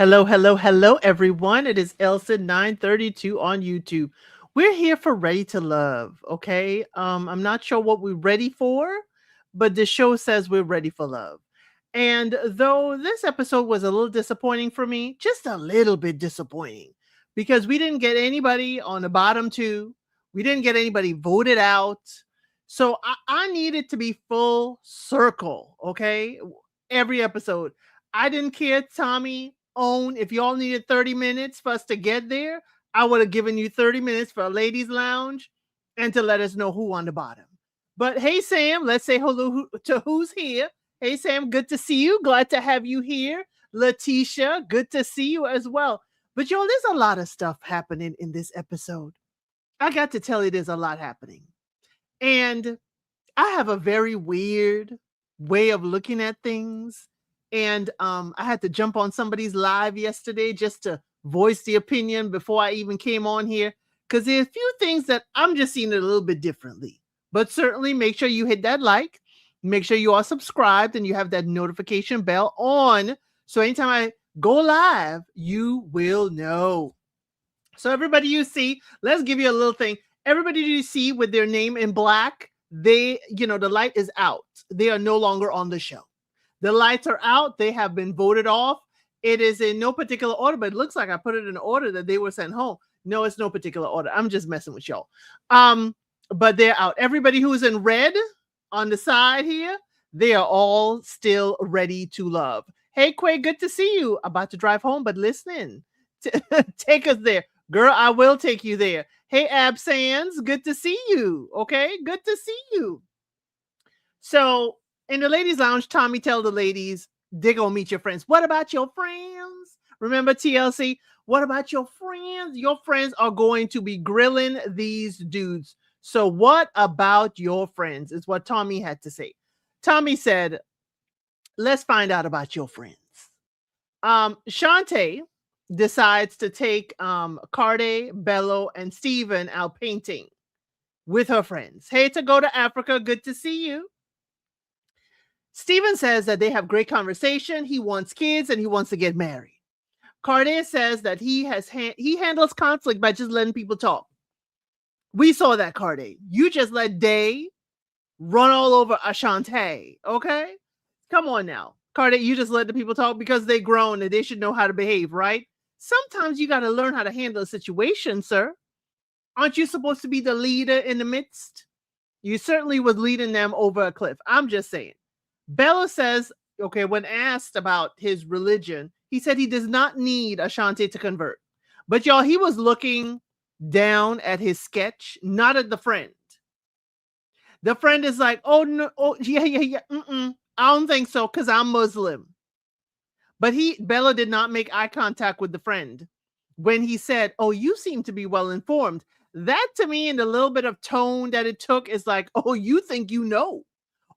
Hello, hello, hello, everyone. It is Elsa 932 on YouTube. We're here for Ready to Love, okay? I'm not sure what we're ready for, but the show says we're ready for love. And though this episode was a little disappointing for me, just a little bit disappointing, because we didn't get anybody on the bottom two, we didn't get anybody voted out. So I needed to be full circle, okay? Every episode. I didn't care, Tommy, own, if y'all needed 30 minutes for us to get there, I would have given you 30 minutes for a ladies' lounge and to let us know who on the bottom. But hey, Sam, let's say hello to who's here. Hey, Sam, good to see you. Glad to have you here. Letitia, good to see you as well. But y'all, there's a lot of stuff happening in this episode. I got to tell you, there's a lot happening. And I have a very weird way of looking at things. And I had to jump on somebody's live yesterday just to voice the opinion before I even came on here. Because there's a few things that I'm just seeing it a little bit differently. But certainly make sure you hit that like. Make sure you are subscribed and you have that notification bell on. So anytime I go live, you will know. So everybody you see, let's give you a little thing. Everybody you see with their name in black, the light is out. They are no longer on the show. The lights are out. They have been voted off. It is in no particular order, but it looks like I put it in order that they were sent home. No, it's no particular order. I'm just messing with y'all. But they're out. Everybody who is in red on the side here, they are all still ready to love. Hey, Quay, good to see you. About to drive home, but listen, take us there. Girl, I will take you there. Hey, Ab Sands, good to see you. Okay, good to see you. So in the ladies' lounge, Tommy tell the ladies, they're going to meet your friends. What about your friends? Remember TLC? What about your friends? Your friends are going to be grilling these dudes. So what about your friends is what Tommy had to say. Tommy said, let's find out about your friends. Shantae decides to take Carde, Bello, and Steven out painting with her friends. Hey, to go to Africa. Good to see you. Steven says that they have great conversation. He wants kids and he wants to get married. Carde says that he handles conflict by just letting people talk. We saw that, Carde. You just let Day run all over Ashante, okay? Come on now. Carde, you just let the people talk because they grown and they should know how to behave, right? Sometimes you got to learn how to handle a situation, sir. Aren't you supposed to be the leader in the midst? You certainly was leading them over a cliff. I'm just saying. Bella says, okay, when asked about his religion, he said he does not need Ashante to convert. But y'all, he was looking down at his sketch, not at the friend. The friend is like, oh, no, oh, yeah. I don't think so, because I'm Muslim. But Bella did not make eye contact with the friend when he said, oh, you seem to be well informed. That to me, in the little bit of tone that it took, is like, oh, you think you know.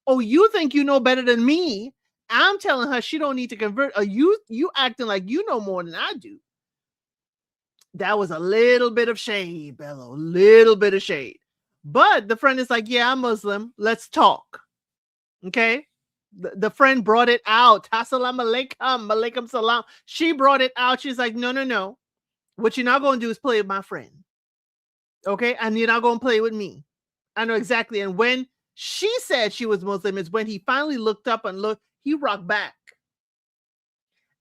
Oh, you think you know better than me. I'm telling her she don't need to convert. Or you acting like you know more than I do. That was a little bit of shade, Bello. A little bit of shade. But the friend is like, yeah, I'm Muslim. Let's talk. Okay? The friend brought it out. Assalamu alaikum. Malaikum salam. She brought it out. She's like, no. What you're not going to do is play with my friend. Okay? And you're not going to play with me. I know exactly. And when she said she was Muslim is when he finally looked up and looked. He rocked back.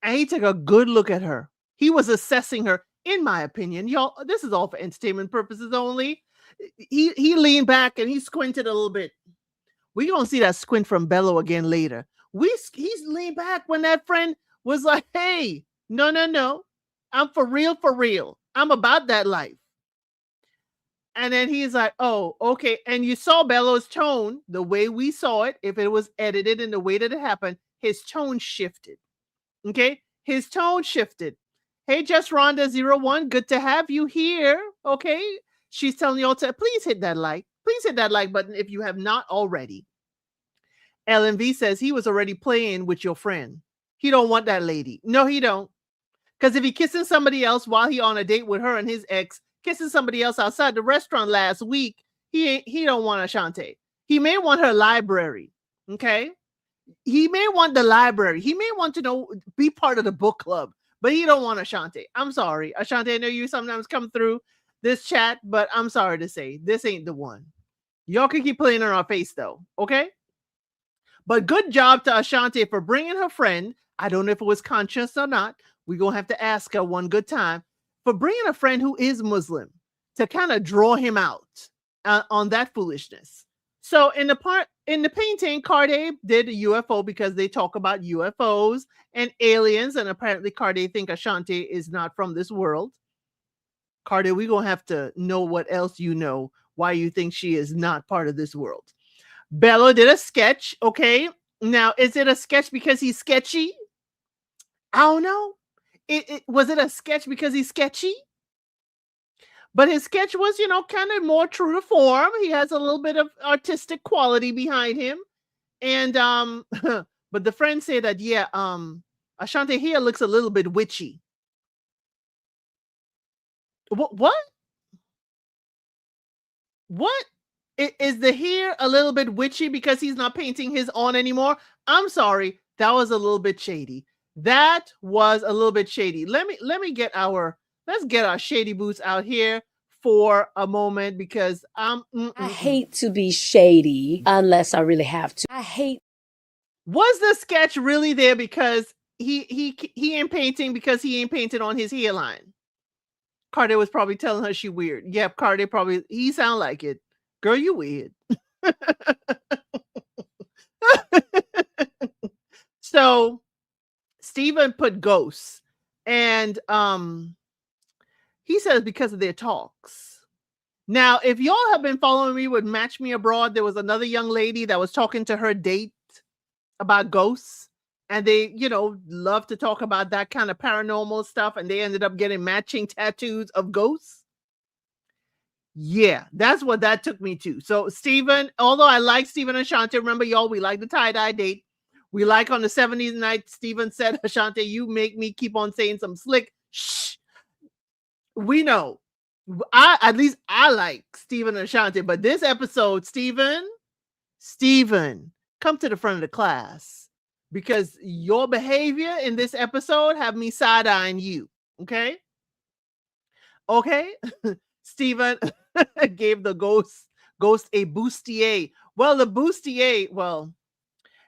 And he took a good look at her. He was assessing her, in my opinion. Y'all, this is all for entertainment purposes only. He leaned back and he squinted a little bit. We're going to see that squint from Bello again later. He's leaned back when that friend was like, hey, no. I'm for real. I'm about that life. And then he's like, oh, okay. And you saw Bello's tone, the way we saw it, if it was edited in the way that it happened, his tone shifted. Okay? His tone shifted. Hey, Just Rhonda01, good to have you here. Okay? She's telling you all to please hit that like. Please hit that like button if you have not already. LMV says he was already playing with your friend. He don't want that lady. No, he don't. Because if he kissing somebody else while he on a date with her and his ex, kissing somebody else outside the restaurant last week, he don't want Ashante. He may want her library. Okay? He may want the library. He may want to be part of the book club. but he don't want Ashanti. I'm sorry, Ashanti. I know you sometimes come through this chat, but I'm sorry to say this ain't the one. Y'all can keep playing in our face though, okay? But good job to Ashanti for bringing her friend. I don't know if it was conscious or not. We're going to have to ask her one good time for bringing a friend who is Muslim to kind of draw him out on that foolishness. So in the painting, Carde did a UFO because they talk about UFOs and aliens, and apparently Carde think Ashanti is not from this world. Carde, we're going to have to know what else you know, why you think she is not part of this world. Bello did a sketch, okay? Now, is it a sketch because he's sketchy? I don't know. Was it a sketch because he's sketchy? But his sketch was, kind of more true to form. He has a little bit of artistic quality behind him. And but the friends say that, yeah, Ashanti here looks a little bit witchy. What? What? Is the hair a little bit witchy because he's not painting his on anymore? I'm sorry, that was a little bit shady. That was a little bit shady. Let's get our shady boots out here for a moment because I hate to be shady unless I really have to. Was the sketch really there because he ain't painting because he ain't painted on his hairline? Carde was probably telling her she weird. Yep, Carde probably he sound like it. Girl, you weird. So Steven put ghosts, and he says because of their talks. Now, if y'all have been following me with Match Me Abroad, there was another young lady that was talking to her date about ghosts, and they, love to talk about that kind of paranormal stuff, and they ended up getting matching tattoos of ghosts. Yeah, that's what that took me to. So Steven, although I like Steven and Ashanti, remember y'all, we like the tie-dye date. We like on the 70s night, Steven said, Ashanti, you make me keep on saying some slick shh. We know. At least I like Steven and Ashanti, but this episode, Steven, come to the front of the class because your behavior in this episode have me side-eyeing you. Okay? Okay? Steven gave the ghost a bustier. Well, the bustier,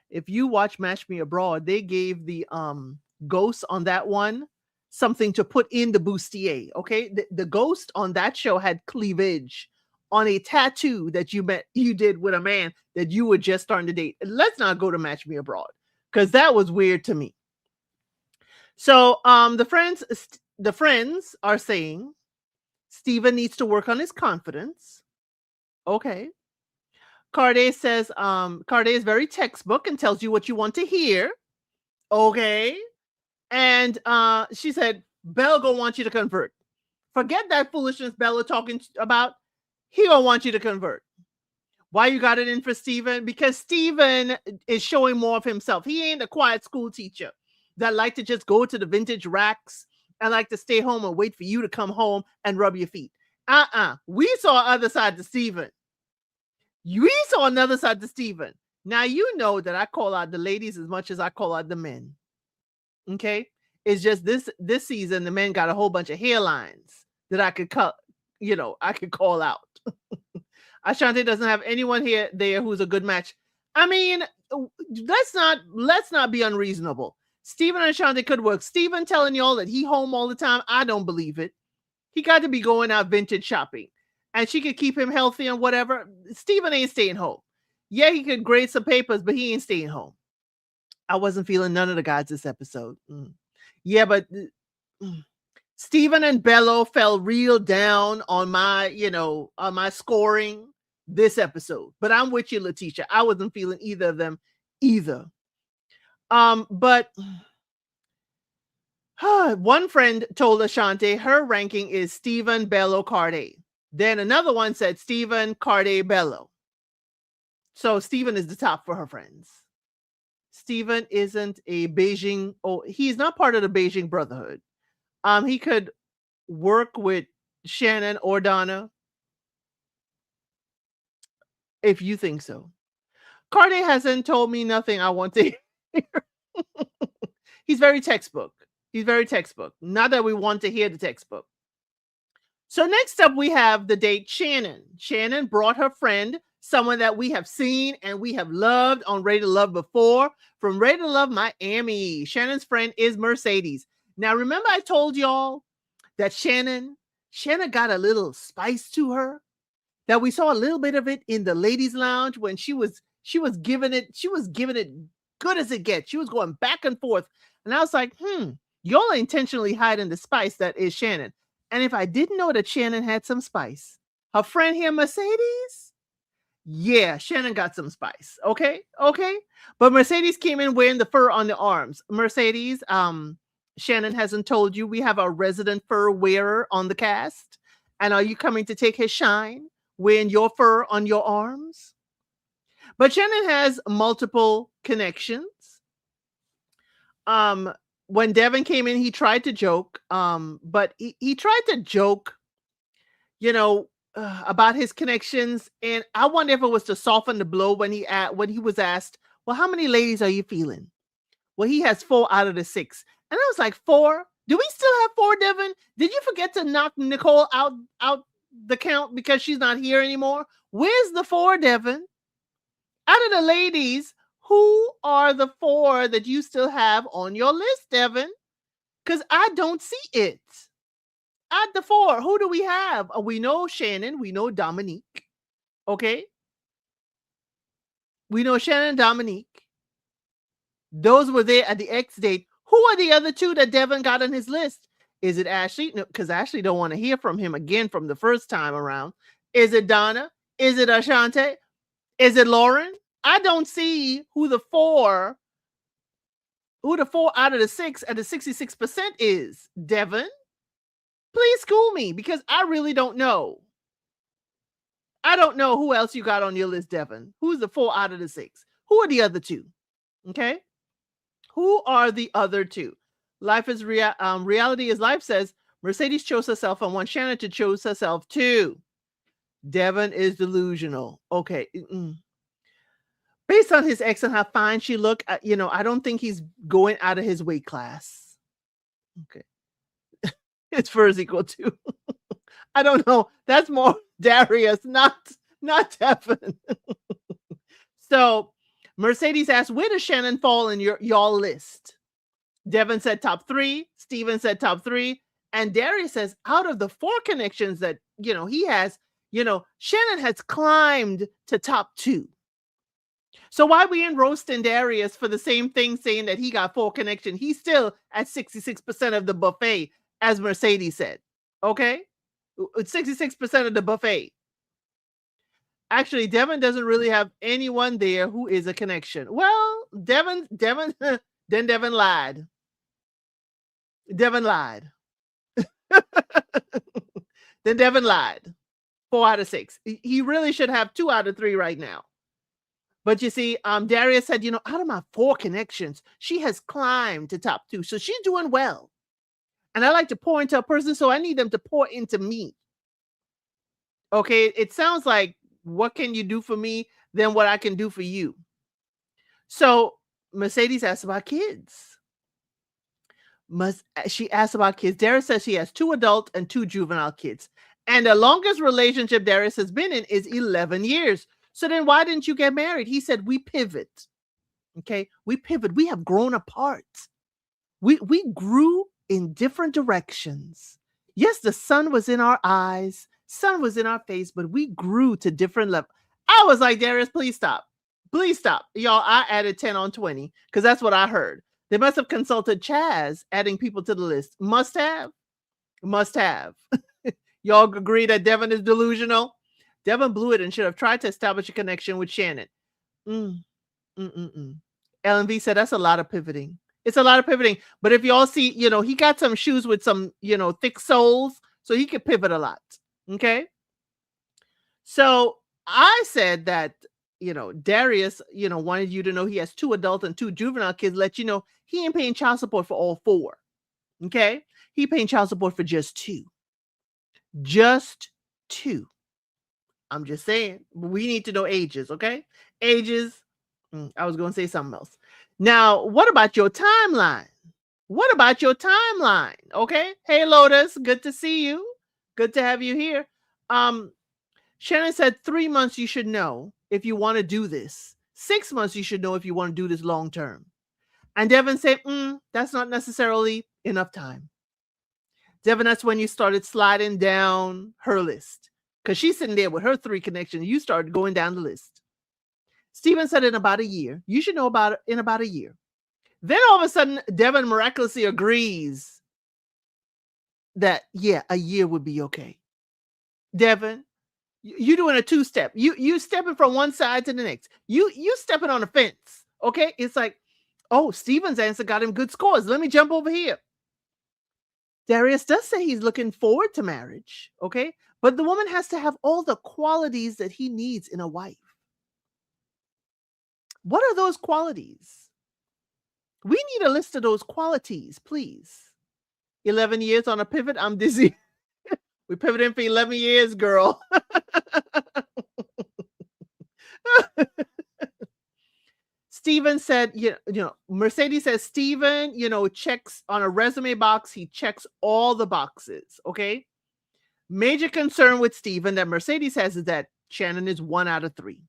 if you watch Match Me Abroad, they gave the ghost on that one something to put in the bustier. Okay, the ghost on that show had cleavage on a tattoo that you did with a man that you were just starting to date. Let's not go to Match Me Abroad because that was weird to me. So the friends are saying Steven needs to work on his confidence. Okay. Carde says, Carde is very textbook and tells you what you want to hear. Okay. And she said, Bella gonna want you to convert. Forget that foolishness Bella talking about. He gonna want you to convert. Why you got it in for Steven? Because Steven is showing more of himself. He ain't a quiet school teacher that like to just go to the vintage racks and like to stay home and wait for you to come home and rub your feet. We saw other side to Steven. We saw another side to Steven. Now you know that I call out the ladies as much as I call out the men. Okay? It's just this season the men got a whole bunch of hairlines that I could cut, I could call out. Ashanti doesn't have anyone there who's a good match. I mean, let's not be unreasonable. Steven and Ashanti could work. Steven telling y'all that he home all the time, I don't believe it. He got to be going out vintage shopping. And she could keep him healthy and whatever. Steven ain't staying home. Yeah, he could grade some papers, but he ain't staying home. I wasn't feeling none of the guys this episode. Yeah, but Steven and Bello fell real down on my, on my scoring this episode. But I'm with you, Letitia. I wasn't feeling either of them either. But one friend told Ashanti her ranking is Steven, Bello, Carde. Then another one said Steven, Carde, Bello. So Steven is the top for her friends. Steven isn't a Beijing, he's not part of the Beijing Brotherhood. He could work with Shannon or Donna if you think so. Carde hasn't told me nothing I want to hear. He's very textbook. He's very textbook. Not that we want to hear the textbook. So next up, we have the date Shannon. Shannon brought her friend, someone that we have seen and we have loved on Ready to Love before, from Ready to Love Miami. Shannon's friend is Mercedes. Now, remember I told y'all that Shannon got a little spice to her, that we saw a little bit of it in the ladies' lounge when she was giving it good as it gets. She was going back and forth. And I was like, y'all are intentionally hiding the spice that is Shannon. And if I didn't know that Shannon had some spice, her friend here, Mercedes, yeah, Shannon got some spice. Okay. But Mercedes came in wearing the fur on the arms. Mercedes, Shannon hasn't told you we have a resident fur wearer on the cast. And are you coming to take his shine, wearing your fur on your arms? But Shannon has multiple connections. When Devin came in, he tried to joke, but he tried to joke, about his connections. And I wonder if it was to soften the blow when he was asked, well, how many ladies are you feeling? Well, he has 4 out of the 6. And I was like, 4? Do we still have 4, Devin? Did you forget to knock Nicole out the count because she's not here anymore? Where's the 4, Devin? Out of the ladies, who are the 4 that you still have on your list, Devin? Because I don't see it. Add the 4. Who do we have? We know Shannon. We know Dominique. Okay. We know Shannon and Dominique. Those were there at the X date. Who are the other 2 that Devin got on his list? Is it Ashley? No, because Ashley don't want to hear from him again from the first time around. Is it Donna? Is it Ashante? Is it Lauren? I don't see who the 4 out of the 6 at the 66% is. Devin, please school me because I really don't know. I don't know who else you got on your list, Devin. Who's the 4 out of the 6? Who are the other 2? Okay. Who are the other 2? Life is reality is life says Mercedes chose herself and wants Shannon to choose herself too. Devin is delusional. Okay. Based on his ex and how fine she looked, I don't think he's going out of his weight class. Okay. His fur is equal to. I don't know. That's more Darius, not Devin. So Mercedes asked, where does Shannon fall in y'all list? Devin said top 3. Steven said top 3. And Darius says, out of the 4 connections that, he has, Shannon has climbed to top 2. So why we in roasting Darius for the same thing, saying that he got 4 connections? He's still at 66% of the buffet, as Mercedes said. Okay? 66% of the buffet. Actually, Devin doesn't really have anyone there who is a connection. Well, Devin, then Devin lied. Devin lied. Then Devin lied. 4 out of 6. He really should have 2 out of 3 right now. But you see, Darius said, out of my 4 connections, she has climbed to top 2. So she's doing well. And I like to pour into a person, so I need them to pour into me. Okay, it sounds like, what can you do for me than what I can do for you? So Mercedes asked about kids. She asked about kids. Darius says she has 2 adult and 2 juvenile kids. And the longest relationship Darius has been in is 11 years. So then why didn't you get married? He said, we pivot. Okay, we pivot. We have grown apart. We grew in different directions. Yes, the sun was in our eyes, sun was in our face, but we grew to different levels. I was like, Darius, please stop. Please stop. Y'all, I added 10 on 20 because that's what I heard. They must have consulted Chaz adding people to the list. Must have. Y'all agree that Devin is delusional? Devin blew it and should have tried to establish a connection with Shannon. LMV said that's a lot of pivoting. It's a lot of pivoting. But if y'all see, he got some shoes with some, thick soles, so he could pivot a lot. Okay. So I said that, Darius, wanted you to know he has 2 adult and 2 juvenile kids, let you know he ain't paying child support for all 4. Okay. He paying child support for just 2. Just 2. I'm just saying, we need to know ages. Okay. Ages. I was going to say something else. Now, what about your timeline? What about your timeline? Okay. Hey, Lotus, good to see you. Good to have you here. Um, Shannon said 3 months you should know if you want to do this. 6 months you should know if you want to do this long term. And Devin said, that's not necessarily enough time. Devin, that's when you started sliding down her list. Because she's sitting there with her 3 connections. You started going down the list. Steven said in about a year. You should know about it in about a year. Then all of a sudden, Devin miraculously agrees that, yeah, a year would be okay. Devin, you doing a 2-step. You stepping from one side to the next. You stepping on a fence. Okay. It's like, oh, Steven's answer got him good scores. Let me jump over here. Darius does say he's looking forward to marriage. Okay. But the woman has to have all the qualities that he needs in a wife. What are those qualities? We need a list of those qualities, please. 11 years on a pivot. I'm dizzy. We pivoted for 11 years, girl. Steven said, Mercedes says, Steven, checks on a resume box. He checks all the boxes. Okay. Major concern with Steven that Mercedes has is that Shannon is 1 out of 3.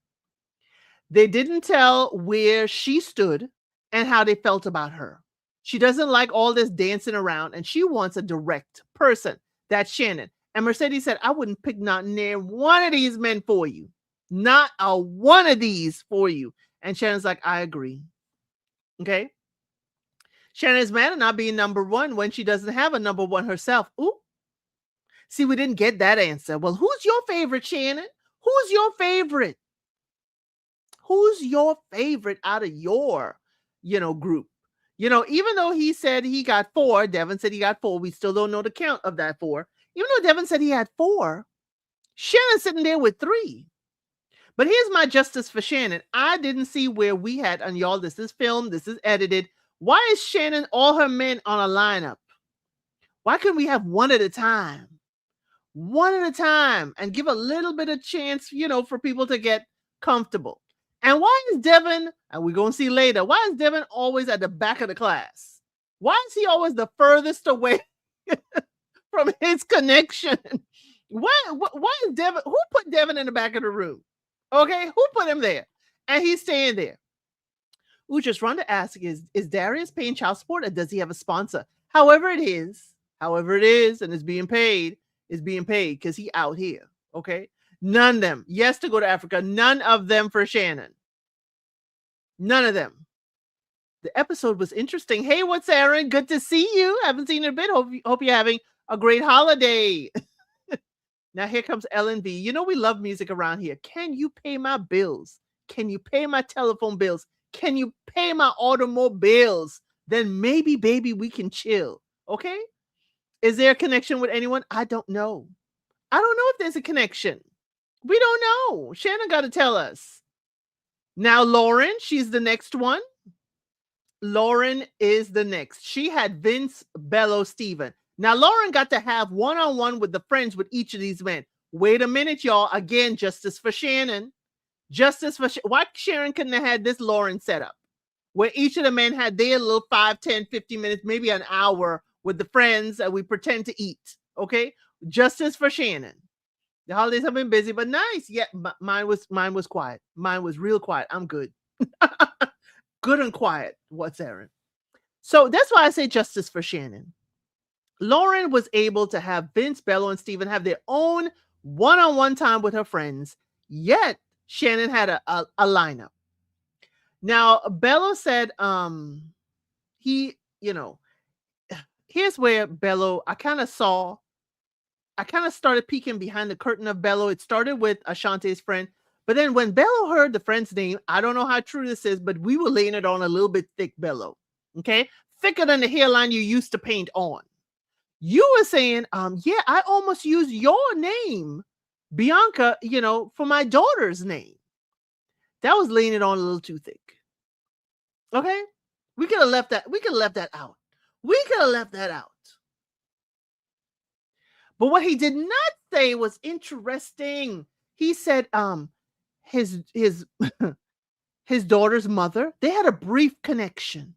They didn't tell where she stood and how they felt about her. She doesn't like all this dancing around and she wants a direct person. That's Shannon. And Mercedes said, I wouldn't pick not near one of these men for you. Not a one of these for you. And Shannon's like, I agree. Okay. Shannon is mad at not being number 1 when she doesn't have a number 1 herself. Ooh. See, we didn't get that answer. Well, who's your favorite, Shannon? Who's your favorite? Who's your favorite out of your, group? Even though he said he got 4, Devin said he got 4. We still don't know the count of that 4. Even though Devin said he had 4, Shannon's sitting there with 3. But here's my justice for Shannon. I didn't see where we had, and y'all, this is filmed, this is edited. Why is Shannon, all her men on a lineup? Why couldn't we have one at a time? One at a time and give a little bit of chance, for people to get comfortable. And why is Devin, and we're going to see later, why is Devin always at the back of the class? Why is he always the furthest away from his connection? Why is Devin, who put Devin in the back of the room? Okay, who put him there? And he's staying there. Just run to ask, is Darius paying child support or does he have a sponsor? However it is, and it's being paid because he out here. Okay. None of them. Yes, to go to Africa. None of them for Shannon. None of them. The episode was interesting. Hey, what's Aaron? Good to see you. Haven't seen you in a bit. Hope you're having a great holiday. Now here comes L&B. We love music around here. Can you pay my bills? Can you pay my telephone bills? Can you pay my automobiles? Then maybe, baby, we can chill. Okay? Is there a connection with anyone? I don't know. I don't know if there's a connection. We don't know. Shannon got to tell us. Now, Lauren, she's the next one. Lauren is the next. She had Vince, Bello, Steven. Now, Lauren got to have one-on-one with the friends with each of these men. Wait a minute, y'all. Again, justice for Shannon. Why Sharon couldn't have had this Lauren set up? Where each of the men had their little 5, 10, 15 minutes, maybe an hour with the friends that we pretend to eat. Okay? Justice for Shannon. The holidays have been busy, but nice. Yeah, mine was quiet. Mine was real quiet. I'm good. Good and quiet. What's Aaron? So that's why I say justice for Shannon. Lauren was able to have Vince, Bello, and Steven have their own one-on-one time with her friends, yet Shannon had a lineup. Now, Bello said here's where Bello, I kind of started peeking behind the curtain of Bello. It started with Ashante's friend. But then when Bello heard the friend's name, I don't know how true this is, but we were laying it on a little bit thick, Bello. Okay? Thicker than the hairline you used to paint on. You were saying, yeah, I almost used your name, Bianca, for my daughter's name. That was laying it on a little too thick. Okay? We could have left that. We could have left that out. But what he did not say was interesting. He said his his daughter's mother, they had a brief connection.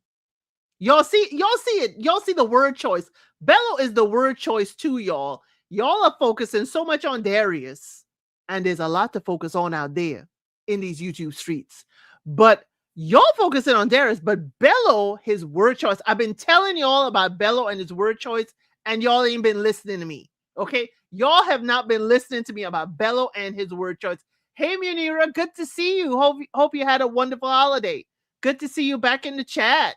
Y'all see it. Y'all see the word choice. Bello is the word choice too, y'all. Y'all are focusing so much on Darius, and there's a lot to focus on out there in these YouTube streets. But y'all focusing on Darius, but Bello, his word choice. I've been telling y'all about Bello and his word choice, and y'all ain't been listening to me. Okay, y'all have not been listening to me about Bello and his word choice. Hey, Munira, good to see you. Hope you had a wonderful holiday. Good to see you back in the chat.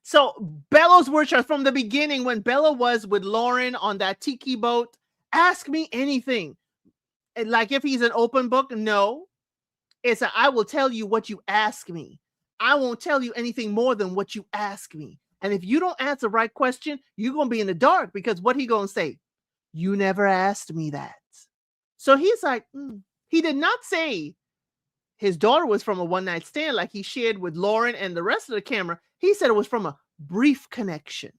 So Bello's word choice from the beginning, when Bello was with Lauren on that tiki boat, ask me anything. And like if he's an open book, no. It's I will tell you what you ask me. I won't tell you anything more than what you ask me. And if you don't answer the right question, you're going to be in the dark, because what he going to say? You never asked me that. So he's like, he did not say his daughter was from a one-night stand like he shared with Lauren and the rest of the camera. He said it was from a brief connection.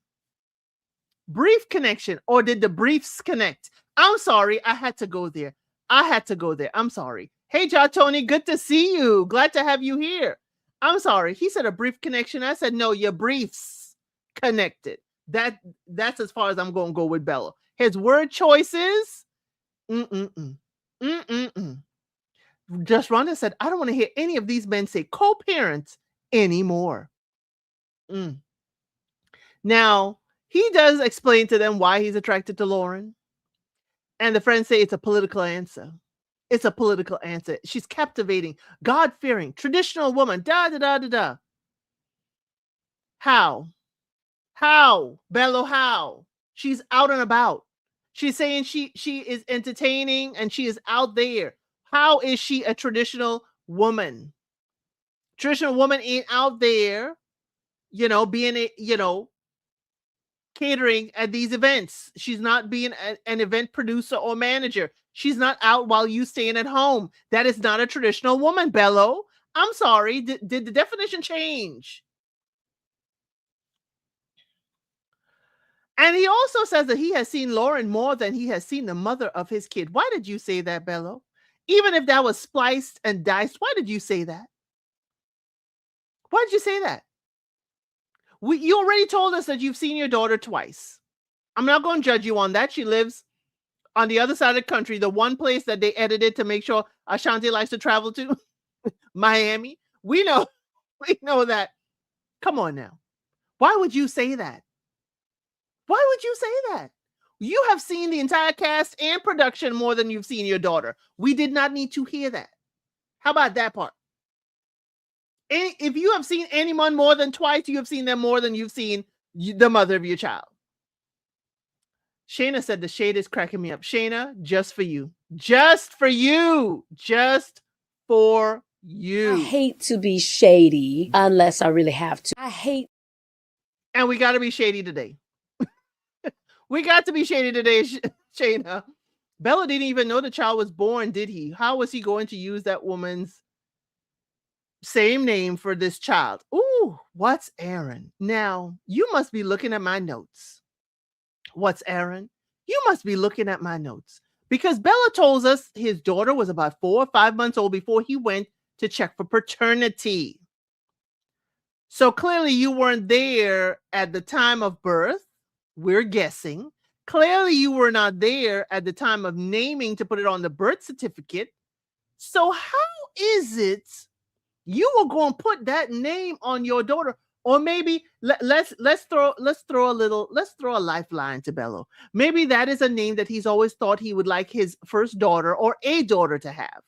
Brief connection. Or did the briefs connect? I'm sorry. I had to go there. I'm sorry. Hey, Tony, good to see you. Glad to have you here. I'm sorry. He said a brief connection. I said, no, your briefs connected. That's as far as I'm going to go with Bello. His word choices. Just Rhonda said, I don't want to hear any of these men say co-parents anymore. Now, he does explain to them why he's attracted to Lauren. And the friends say it's a political answer. It's a political answer. She's captivating, God-fearing, traditional woman, da-da-da-da-da. How? Bello, how? She's out and about. She's saying she is entertaining and she is out there. How is she a traditional woman? Traditional woman ain't out there, being a, catering at these events. She's not being an event producer or manager. She's not out while you staying at home. That is not a traditional woman, Bello. I'm sorry. Did the definition change? And he also says that he has seen Lauren more than he has seen the mother of his kid. Why did you say that, Bello? Even if that was spliced and diced, why did you say that? Why did you say that? You already told us that you've seen your daughter twice. I'm not going to judge you on that. She lives on the other side of the country, the one place that they edited to make sure Ashanti likes to travel to, Miami. We know that. Come on now. Why would you say that? Why would you say that? You have seen the entire cast and production more than you've seen your daughter. We did not need to hear that. How about that part? If you have seen anyone more than twice, you have seen them more than you've seen the mother of your child. Shayna said the shade is cracking me up. Shayna, just for you. Just for you. Just for you. I hate to be shady unless I really have to. I hate. And we got to be shady today. We got to be shady today, Shayna. Bella didn't even know the child was born, did he? How was he going to use that woman's same name for this child? Ooh, what's Aaron? Now, you must be looking at my notes. What's Aaron? You must be looking at my notes, because Bella told us his daughter was about 4 or 5 months old before he went to check for paternity. So clearly you weren't there at the time of birth. We're guessing. Clearly you were not there at the time of naming to put it on the birth certificate. So how is it you were going to put that name on your daughter? Or maybe let's throw a lifeline to Bello. Maybe that is a name that he's always thought he would like his first daughter or a daughter to have.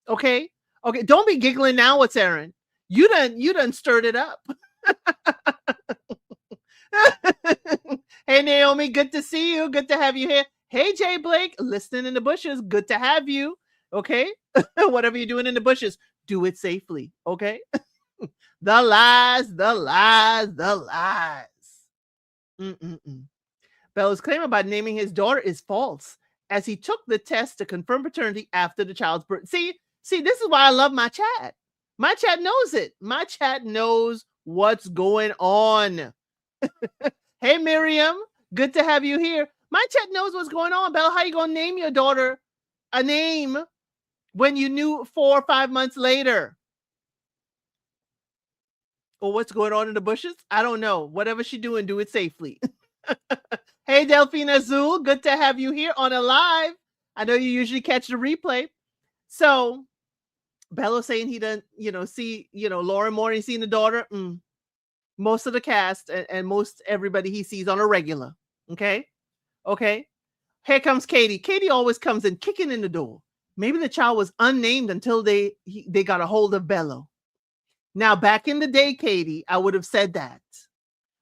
Okay? Okay, don't be giggling now. What's Aaron? You done stirred it up. Hey Naomi, good to see you. Good to have you here. Hey Jay Blake, listening in the bushes. Good to have you. Okay? Whatever you're doing in the bushes, do it safely. Okay? The lies. Bella's claim about naming his daughter is false, as he took the test to confirm paternity after the child's birth. See, this is why I love my chat. My chat knows it. My chat knows what's going on. Hey, Miriam, good to have you here. My chat knows what's going on. Bella, how you going to name your daughter a name when you knew 4 or 5 months later? or what's going on in the bushes. I don't know. Whatever she's doing, do it safely. Hey, Delphine Azul, good to have you here on a live. I know you usually catch the replay. So Bello saying he doesn't, see, Lauren Moore, he's seen the daughter. Most of the cast and most everybody he sees on a regular. Okay. Okay. Here comes Katie. Katie always comes in kicking in the door. Maybe the child was unnamed until they got a hold of Bello. Now, back in the day, Katie, I would have said that.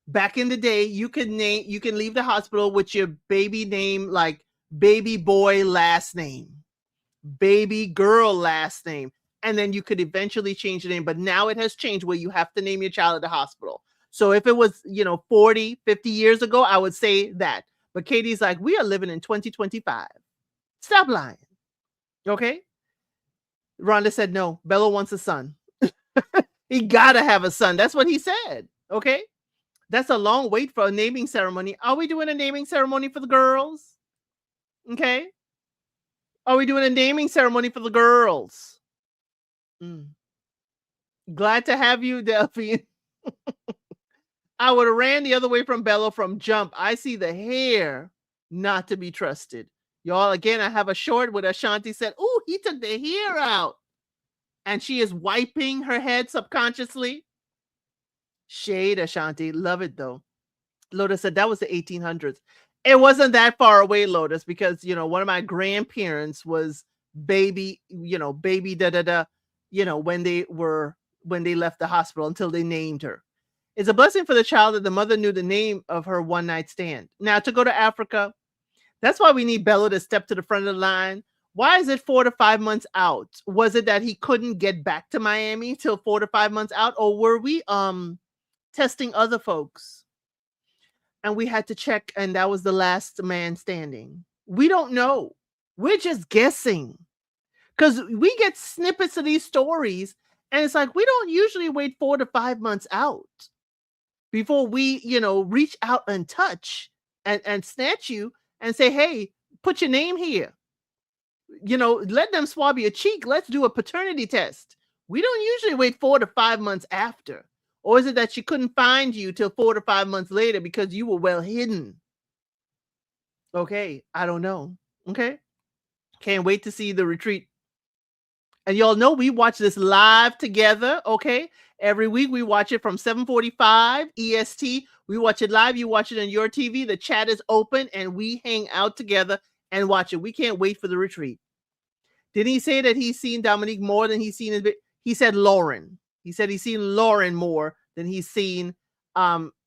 Back in the day, you can leave the hospital with your baby name, like baby boy last name, baby girl last name, and then you could eventually change the name. But now it has changed where you have to name your child at the hospital. So if it was, 40, 50 years ago, I would say that. But Katie's like, we are living in 2025. Stop lying. Okay. Rhonda said, no, Bello wants a son. He gotta have a son. That's what he said. Okay. That's a long wait for a naming ceremony. Are we doing a naming ceremony for the girls? Okay. Are we doing a naming ceremony for the girls? Glad to have you, Delphine. I would have ran the other way from Bello from jump. I see the hair, not to be trusted. Y'all, again, I have a short with Ashanti said, "Ooh, he took the hair out." And she is wiping her head subconsciously. Shade, Ashanti. Love it, though. Lotus said that was the 1800s. It wasn't that far away, Lotus, because, one of my grandparents was baby, baby da-da-da, when they left the hospital until they named her. It's a blessing for the child that the mother knew the name of her one night stand. Now, to go to Africa, that's why we need Bello to step to the front of the line. Why is it 4 to 5 months out? Was it that he couldn't get back to Miami till 4 to 5 months out? Or were we testing other folks? And we had to check, and that was the last man standing. We don't know. We're just guessing. Because we get snippets of these stories, and it's like, we don't usually wait 4 to 5 months out before we, reach out and touch and snatch you and say, hey, put your name here. Let them swab your cheek. Let's do a paternity test. We don't usually wait 4 to 5 months after. Or is it that she couldn't find you till 4 to 5 months later because you were well hidden? Okay, I don't know. Okay. Can't wait to see the retreat. And y'all know we watch this live together, okay? Every week we watch it from 7:45 EST. We watch it live. You watch it on your TV. The chat is open and we hang out together and watch it. We can't wait for the retreat. Didn't he say that he's seen Dominique more than he's seen his? He said Lauren. He said he's seen Lauren more than he's seen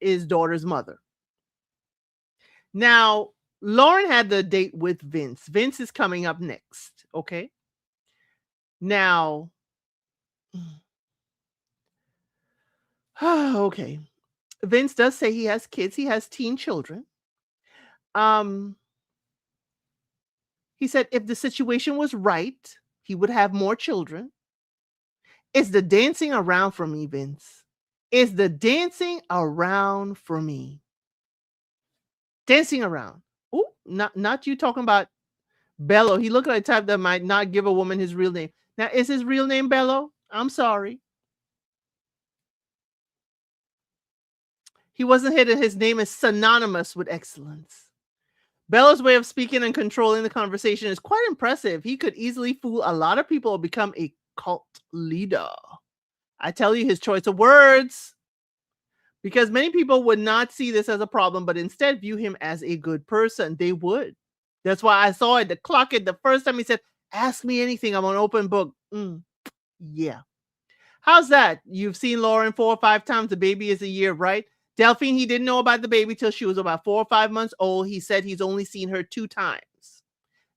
his daughter's mother. Now, Lauren had the date with Vince. Vince is coming up next, okay? Now, okay. Vince does say he has kids. He has teen children. He said if the situation was right, he would have more children. It's the dancing around for me, Vince. It's the dancing around for me. Dancing around. Oh, not you talking about Bello. He looked like a type that might not give a woman his real name. Now, is his real name Bello? I'm sorry. He wasn't hidden. His name is synonymous with excellence. Bello's way of speaking and controlling the conversation is quite impressive. He could easily fool a lot of people or become a cult leader. I tell you, his choice of words, because many people would not see this as a problem, but instead view him as a good person. They would. That's why I saw it, the clock it the first time he said, ask me anything. I'm an open book. Yeah. How's that? You've seen Lauren 4 or 5 times. The baby is a year, right? Delphine, he didn't know about the baby till she was about 4 or 5 months old. He said he's only seen her 2 times.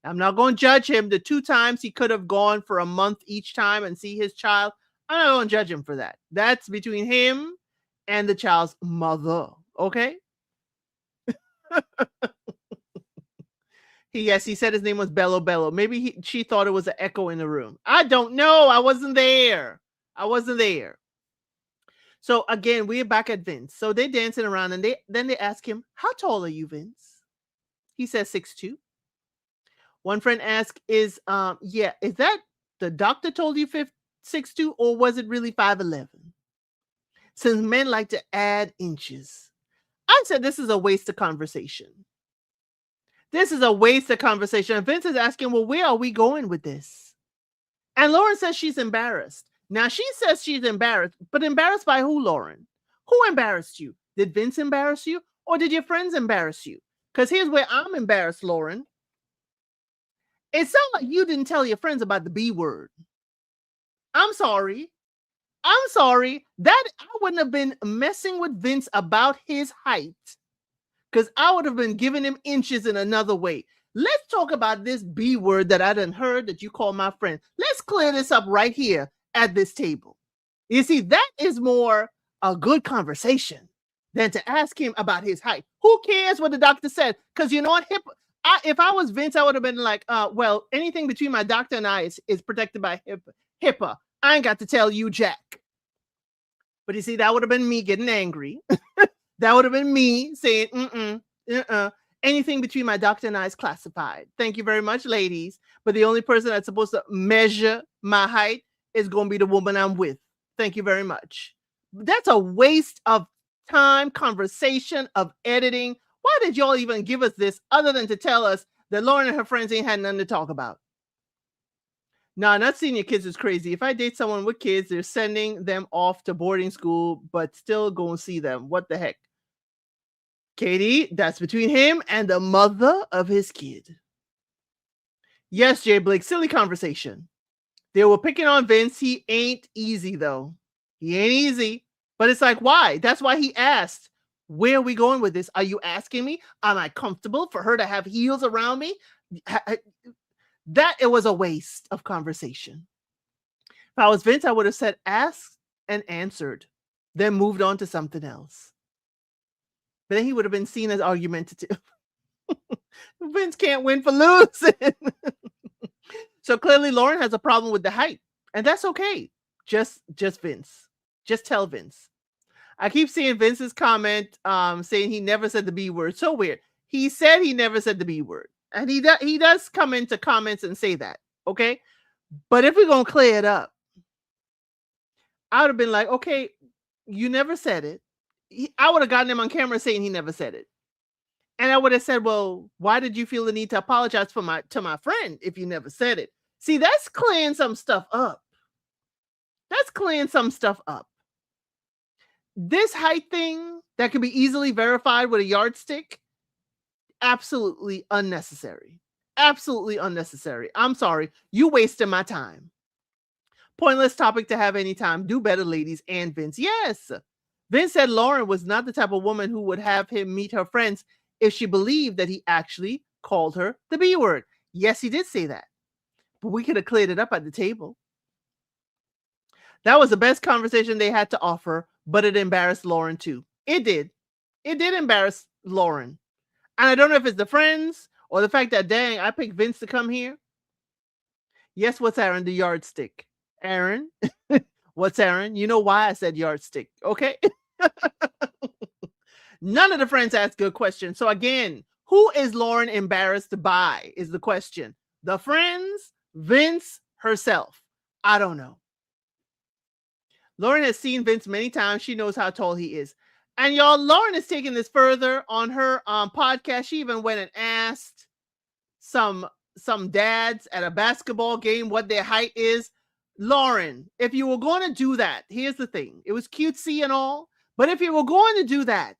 I'm not going to judge him. The 2 times he could have gone for a month each time and see his child. I'm not going to judge him for that. That's between him and the child's mother. Okay? Yes, he said his name was Bello Bello. Maybe she thought it was an echo in the room. I don't know. I wasn't there. So again, we're back at Vince. So they're dancing around and then they ask him, how tall are you, Vince? He says 6'2". One friend asked, is that the doctor told you 6'2", or was it really 5'11"? since men like to add inches. I said this is a waste of conversation. This is a waste of conversation. And Vince is asking, well, where are we going with this? And Lauren says she's embarrassed. Now, she says she's embarrassed, but embarrassed by who, Lauren? Who embarrassed you? Did Vince embarrass you? Or did your friends embarrass you? Because here's where I'm embarrassed, Lauren. It sounds like you didn't tell your friends about the B word. I'm sorry. I'm sorry. That I wouldn't have been messing with Vince about his height, because I would have been giving him inches in another way. Let's talk about this B word that I done heard that you call my friend. Let's clear this up right here at this table. You see, that is more a good conversation than to ask him about his height. Who cares what the doctor said? Because you know what? If I was Vince, I would have been like, well, anything between my doctor and I is protected by HIPAA. I ain't got to tell you Jack. But you see, that would have been me getting angry. That would have been me saying, anything between my doctor and I is classified. Thank you very much, ladies. But the only person that's supposed to measure my height is going to be the woman I'm with. Thank you very much. That's a waste of time, conversation, of editing. Why did y'all even give us this other than to tell us that Lauren and her friends ain't had nothing to talk about? No, not senior kids is crazy. If I date someone with kids, they're sending them off to boarding school, but still go and see them. What the heck? Katie, that's between him and the mother of his kid. Yes, Jay Blake, silly conversation. They were picking on Vince. He ain't easy, though. He ain't easy. But it's like, why? That's why he asked, where are we going with this? Are you asking me? Am I comfortable for her to have heels around me? That it was a waste of conversation. If I was Vince, I would have said, asked and answered, then moved on to something else. But then he would have been seen as argumentative. Vince can't win for losing. So clearly Lauren has a problem with the height, and that's okay. Just Vince. Just tell Vince. I keep seeing Vince's comment saying he never said the B word. So weird. He said he never said the B word. And he does come into comments and say that. Okay. But if we're going to clear it up, I would have been like, okay, you never said it. I would have gotten him on camera saying he never said it. And I would have said, well, why did you feel the need to apologize to my friend if you never said it? See, that's clearing some stuff up. That's clearing some stuff up. This height thing that can be easily verified with a yardstick, absolutely unnecessary. Absolutely unnecessary. I'm sorry. You wasted my time. Pointless topic to have any time. Do better, ladies and Vince. Yes. Vince said Lauren was not the type of woman who would have him meet her friends if she believed that he actually called her the B word. Yes, he did say that. But we could have cleared it up at the table. That was the best conversation they had to offer, but it embarrassed Lauren too. It did. It did embarrass Lauren. And I don't know if it's the friends or the fact that, dang, I picked Vince to come here. Yes, what's Aaron? The yardstick. Aaron? What's Aaron? You know why I said yardstick, okay? None of the friends asked good questions. So again, who is Lauren embarrassed by is the question. The friends, Vince, herself. I don't know. Lauren has seen Vince many times. She knows how tall he is. And y'all, Lauren is taking this further on her podcast. She even went and asked some dads at a basketball game what their height is. Lauren, if you were going to do that, here's the thing. It was cutesy and all, but if you were going to do that,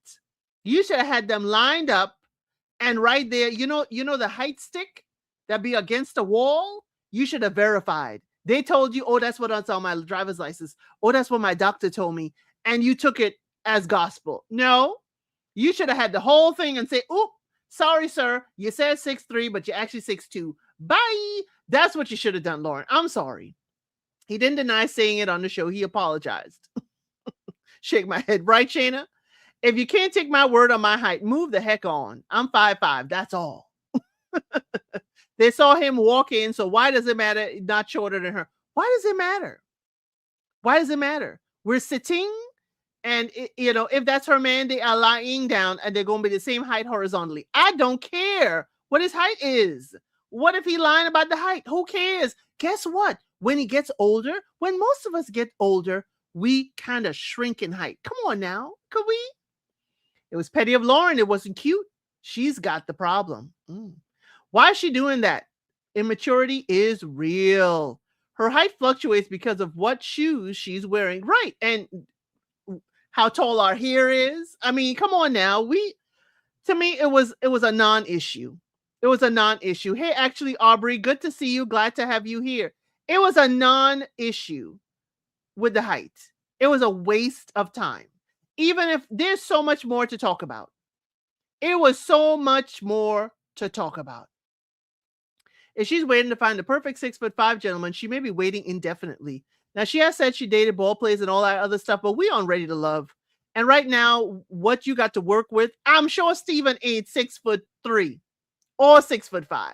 you should have had them lined up and right there, you know the height stick that be against the wall? You should have verified. They told you, oh, that's what's on my driver's license. Oh, that's what my doctor told me. And you took it as gospel. No, you should have had the whole thing and say, oh, sorry, sir. You said 6'3", but you're actually 6'2". Bye. That's what you should have done, Lauren. I'm sorry. He didn't deny saying it on the show. He apologized. Shake my head. Right, Shayna? If you can't take my word on my height, move the heck on. I'm 5'5". That's all. They saw him walk in, so why does it matter? Not shorter than her. Why does it matter? Why does it matter? We're sitting, and if that's her man, they are lying down, and they're going to be the same height horizontally. I don't care what his height is. What if he lying about the height? Who cares? Guess what? When he gets older, when most of us get older, we kind of shrink in height. Come on now. Could we? It was petty of Lauren. It wasn't cute. She's got the problem. Why is she doing that? Immaturity is real. Her height fluctuates because of what shoes she's wearing. Right. And how tall our hair is. I mean, come on now. To me, it was a non-issue. It was a non-issue. Hey, actually, Aubrey, good to see you. Glad to have you here. It was a non-issue with the height. It was a waste of time. Even if there's so much more to talk about. It was so much more to talk about. If she's waiting to find the perfect 6'5" gentleman, she may be waiting indefinitely. Now, she has said she dated ball players and all that other stuff, but we on Ready to Love. And right now, what you got to work with, I'm sure Steven ain't 6'3" or 6'5".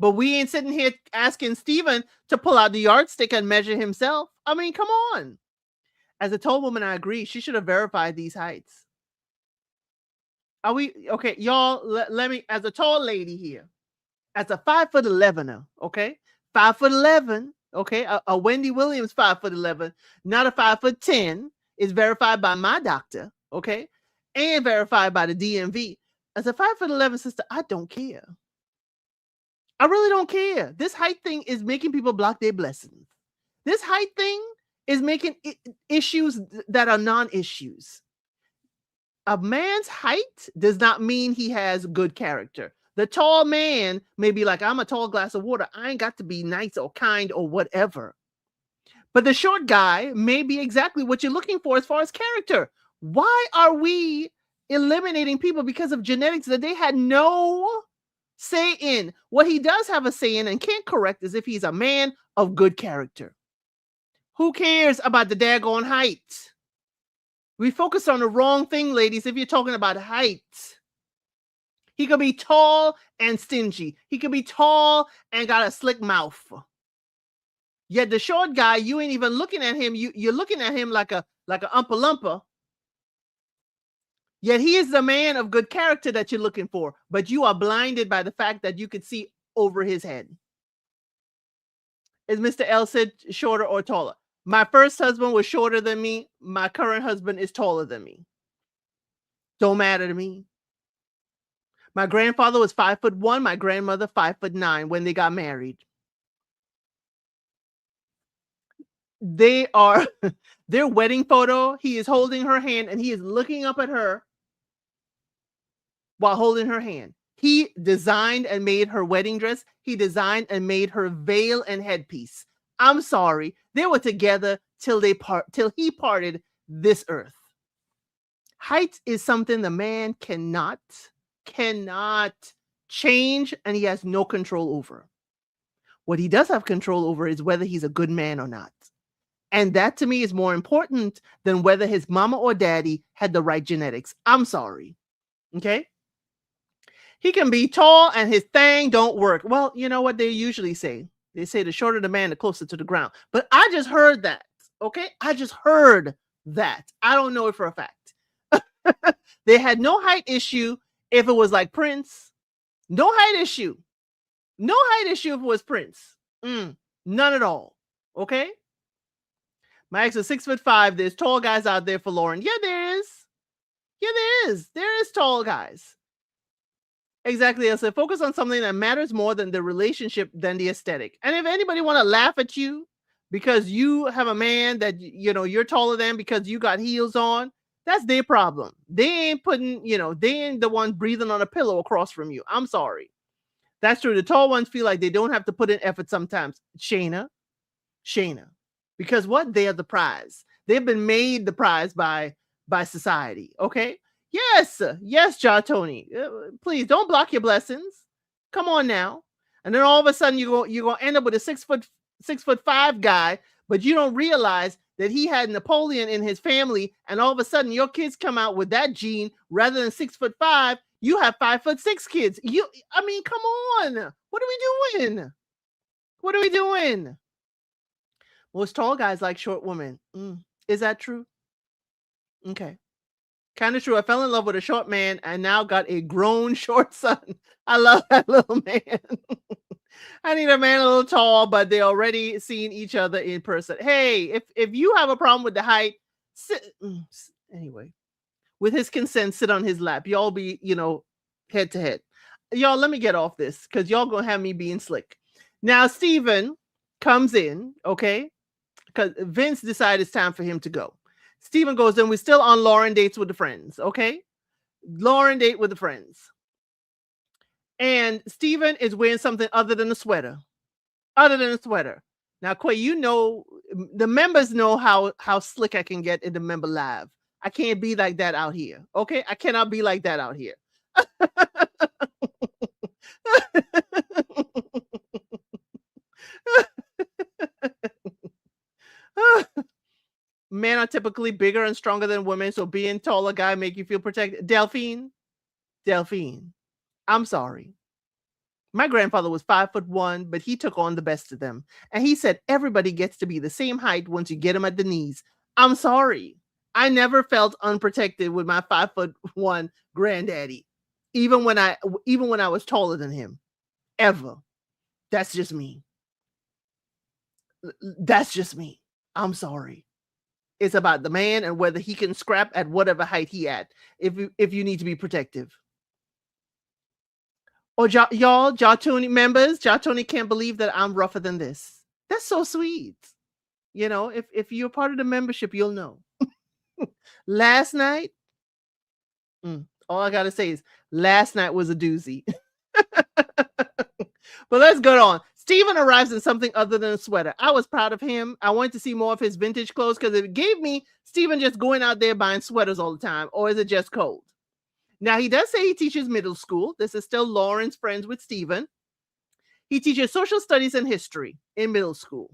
But we ain't sitting here asking Steven to pull out the yardstick and measure himself. I mean, come on. As a tall woman, I agree. She should have verified these heights. Are we okay, y'all? Let me, as a tall lady here, as a 5'11", okay, 5'11", okay, a Wendy Williams 5'11", not a 5'10", is verified by my doctor, okay, and verified by the DMV. As a 5'11" sister, I don't care. I really don't care. This height thing is making people block their blessings. This height thing is making issues that are non-issues. A man's height does not mean he has good character. The tall man may be like, I'm a tall glass of water. I ain't got to be nice or kind or whatever. But the short guy may be exactly what you're looking for as far as character. Why are we eliminating people because of genetics that they had no say in? What he does have a say in and can't correct is if he's a man of good character. Who cares about the daggone height? We focus on the wrong thing, ladies, if you're talking about height. He could be tall and stingy. He could be tall and got a slick mouth. Yet the short guy, you ain't even looking at him. You're looking at him like a Oompa Loompa. Yet he is the man of good character that you're looking for. But you are blinded by the fact that you could see over his head. Is Mr. Elsid shorter or taller? My first husband was shorter than me. My current husband is taller than me. Don't matter to me. My grandfather was 5'1", my grandmother 5'9" when they got married. Their wedding photo, he is holding her hand and he is looking up at her while holding her hand. He designed and made her wedding dress. He designed and made her veil and headpiece. I'm sorry. They were together till he parted this earth. Height is something the man cannot change, and he has no control over. What he does have control over is whether he's a good man or not. And that to me is more important than whether his mama or daddy had the right genetics. I'm sorry. Okay? He can be tall and his thing don't work. Well, you know what they usually say? They say the shorter the man, the closer to the ground. But I just heard that. Okay? I just heard that. I don't know it for a fact. They had no height issue if it was like Prince. No height issue. No height issue if it was Prince. None at all. Okay? My ex is 6'5". There's tall guys out there for Lauren. Yeah, there is. Yeah, there is. There is tall guys. Exactly. I said, focus on something that matters more than the relationship than the aesthetic. And if anybody want to laugh at you because you have a man that, you know, you're taller than because you got heels on, that's their problem. They ain't they ain't the one breathing on a pillow across from you. I'm sorry. That's true. The tall ones feel like they don't have to put in effort sometimes. Shayna. Because what? They are the prize. They've been made the prize by society. Okay? Yes, Ja Tony. Please don't block your blessings. Come on now. And then all of a sudden you're gonna end up with a 6'5" guy, but you don't realize that he had Napoleon in his family, and all of a sudden your kids come out with that gene rather than 6'5". You have 5'6" kids. I mean, come on. What are we doing? What are we doing? Most tall guys like short women. Is that true? Okay. Kind of true. I fell in love with a short man and now got a grown short son. I love that little man. I need a man a little tall, but they already seen each other in person. Hey, if you have a problem with the height, anyway, with his consent, sit on his lap. Y'all be, head to head. Y'all, let me get off this because y'all gonna have me being slick. Now, Steven comes in, okay? Because Vince decided it's time for him to go. Steven goes in. We're still on Lauren dates with the friends, okay? Lauren date with the friends. And Steven is wearing something other than a sweater. Other than a sweater. Now, Quay, the members know how slick I can get in the member live. I can't be like that out here. Okay? I cannot be like that out here. Men are typically bigger and stronger than women, so being taller guy make you feel protected. Delphine, I'm sorry. My grandfather was 5'1", but he took on the best of them. And he said, everybody gets to be the same height once you get them at the knees. I'm sorry. I never felt unprotected with my 5'1" granddaddy, even when I was taller than him, ever. That's just me. That's just me. I'm sorry. It's about the man and whether he can scrap at whatever height he at. If you need to be protective. Oh, y'all, Jatuni members, Jatuni can't believe that I'm rougher than this. That's so sweet. If you're part of the membership, you'll know. Last night, all I got to say is last night was a doozy. But let's go on. Steven arrives in something other than a sweater. I was proud of him. I wanted to see more of his vintage clothes because it gave me Steven just going out there buying sweaters all the time. Or is it just cold? Now, he does say he teaches middle school. This is still Lauren's friends with Steven. He teaches social studies and history in middle school.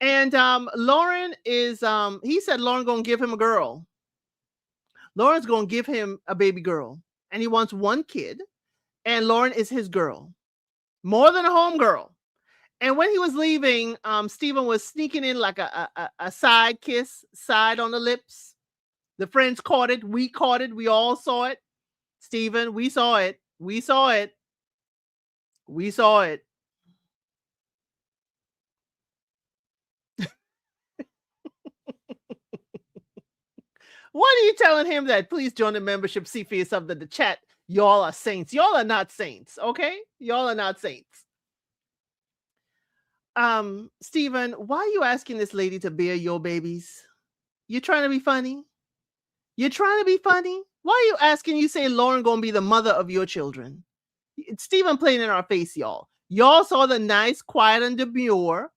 And Lauren is, he said Lauren going to give him a girl. Lauren's going to give him a baby girl. And he wants one kid. And Lauren is his girl. More than a home girl. And when he was leaving, Steven was sneaking in like a side kiss, side on the lips. The friends caught it. We caught it. We all saw it. Steven, we saw it. We saw it. We saw it. What are you telling him that? Please join the membership. See for yourself that the chat, y'all are saints. Y'all are not saints, okay? Y'all are not saints. Steven, why are you asking this lady to bear your babies? You trying to be funny? You're trying to be funny? Why are you asking? You say Lauren gonna be the mother of your children. It's Steven playing in our face, y'all. Y'all saw the nice, quiet, and demure.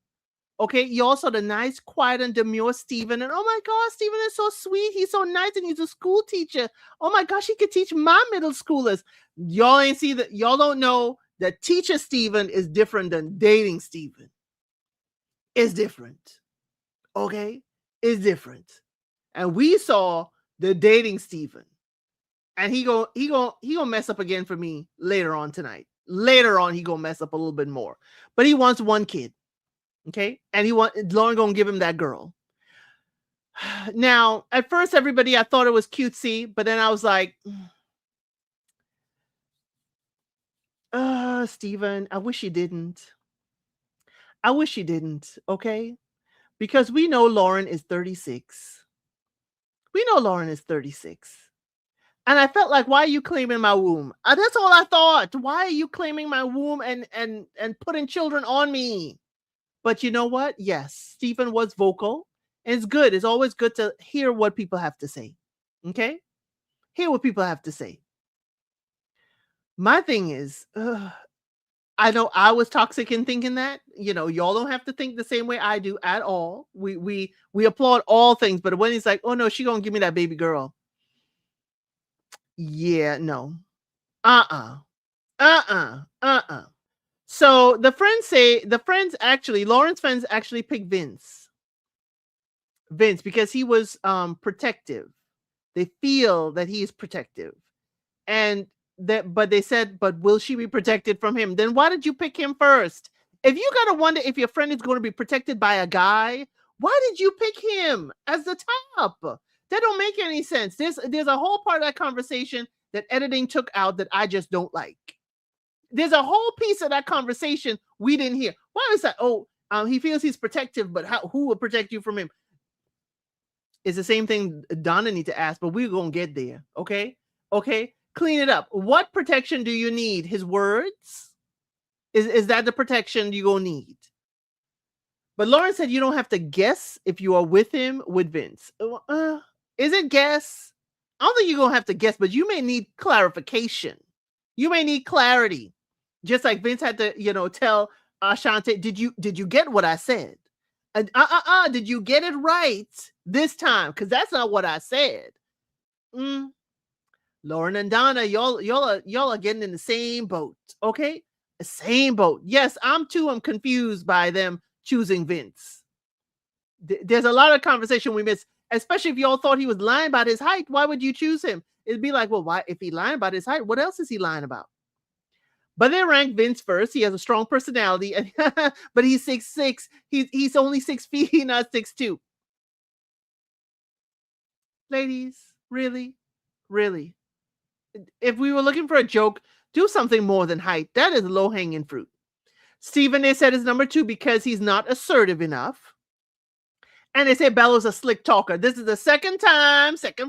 Okay, y'all saw the nice, quiet, and demure Steven. And oh my God, Steven is so sweet. He's so nice, and he's a school teacher. Oh my gosh, he could teach my middle schoolers. Y'all ain't see that. Y'all don't know that teacher Steven is different than dating Steven. It's different. Okay, it's different. And we saw the dating Steven. And he gonna mess up again for me later on tonight. Later on, he gonna mess up a little bit more. But he wants one kid. Okay. And Lauren gonna give him that girl. Now, at first, everybody, I thought it was cutesy, but then I was like, Steven, I wish you didn't. I wish you didn't. Okay. Because we know Lauren is 36. We know Lauren is 36. And I felt like, why are you claiming my womb? That's all I thought. Why are you claiming my womb and putting children on me? But you know what? Yes, Steven was vocal. And it's good. It's always good to hear what people have to say. Okay? Hear what people have to say. My thing is, I know I was toxic in thinking that. Y'all don't have to think the same way I do at all. We applaud all things. But when he's like, oh no, she gonna give me that baby girl. Yeah, no. So Lauren's friends actually picked Vince because he was protective. They feel that he is protective. But they said, but will she be protected from him? Then why did you pick him first? If you got to wonder if your friend is going to be protected by a guy, why did you pick him as the top? That don't make any sense. There's a whole part of that conversation that editing took out that I just don't like. There's a whole piece of that conversation we didn't hear. Why is that? Oh, he feels he's protective, but who will protect you from him? It's the same thing Donna need to ask, but we're going to get there. Okay. Okay. Clean it up. What protection do you need? His words? Is that the protection you're going to need? But Lauren said you don't have to guess if you are with him with Vince. Is it guess? I don't think you're going to have to guess, but you may need clarification. You may need clarity. Just like Vince had to, tell Ashante, did you get what I said? Did you get it right this time? Because that's not what I said. Lauren and Donna, y'all are getting in the same boat, okay? The same boat. Yes, I'm confused by them choosing Vince. There's a lot of conversation we missed, especially if y'all thought he was lying about his height. Why would you choose him? It'd be like, well, why? If he lying about his height, what else is he lying about? But they rank Vince first. He has a strong personality, but he's 6'6". He's only 6 feet, not 6'2". Ladies, really? Really? If we were looking for a joke, do something more than height. That is low-hanging fruit. Steven, they said, is number 2 because he's not assertive enough. And they say Bello's a slick talker. This is the second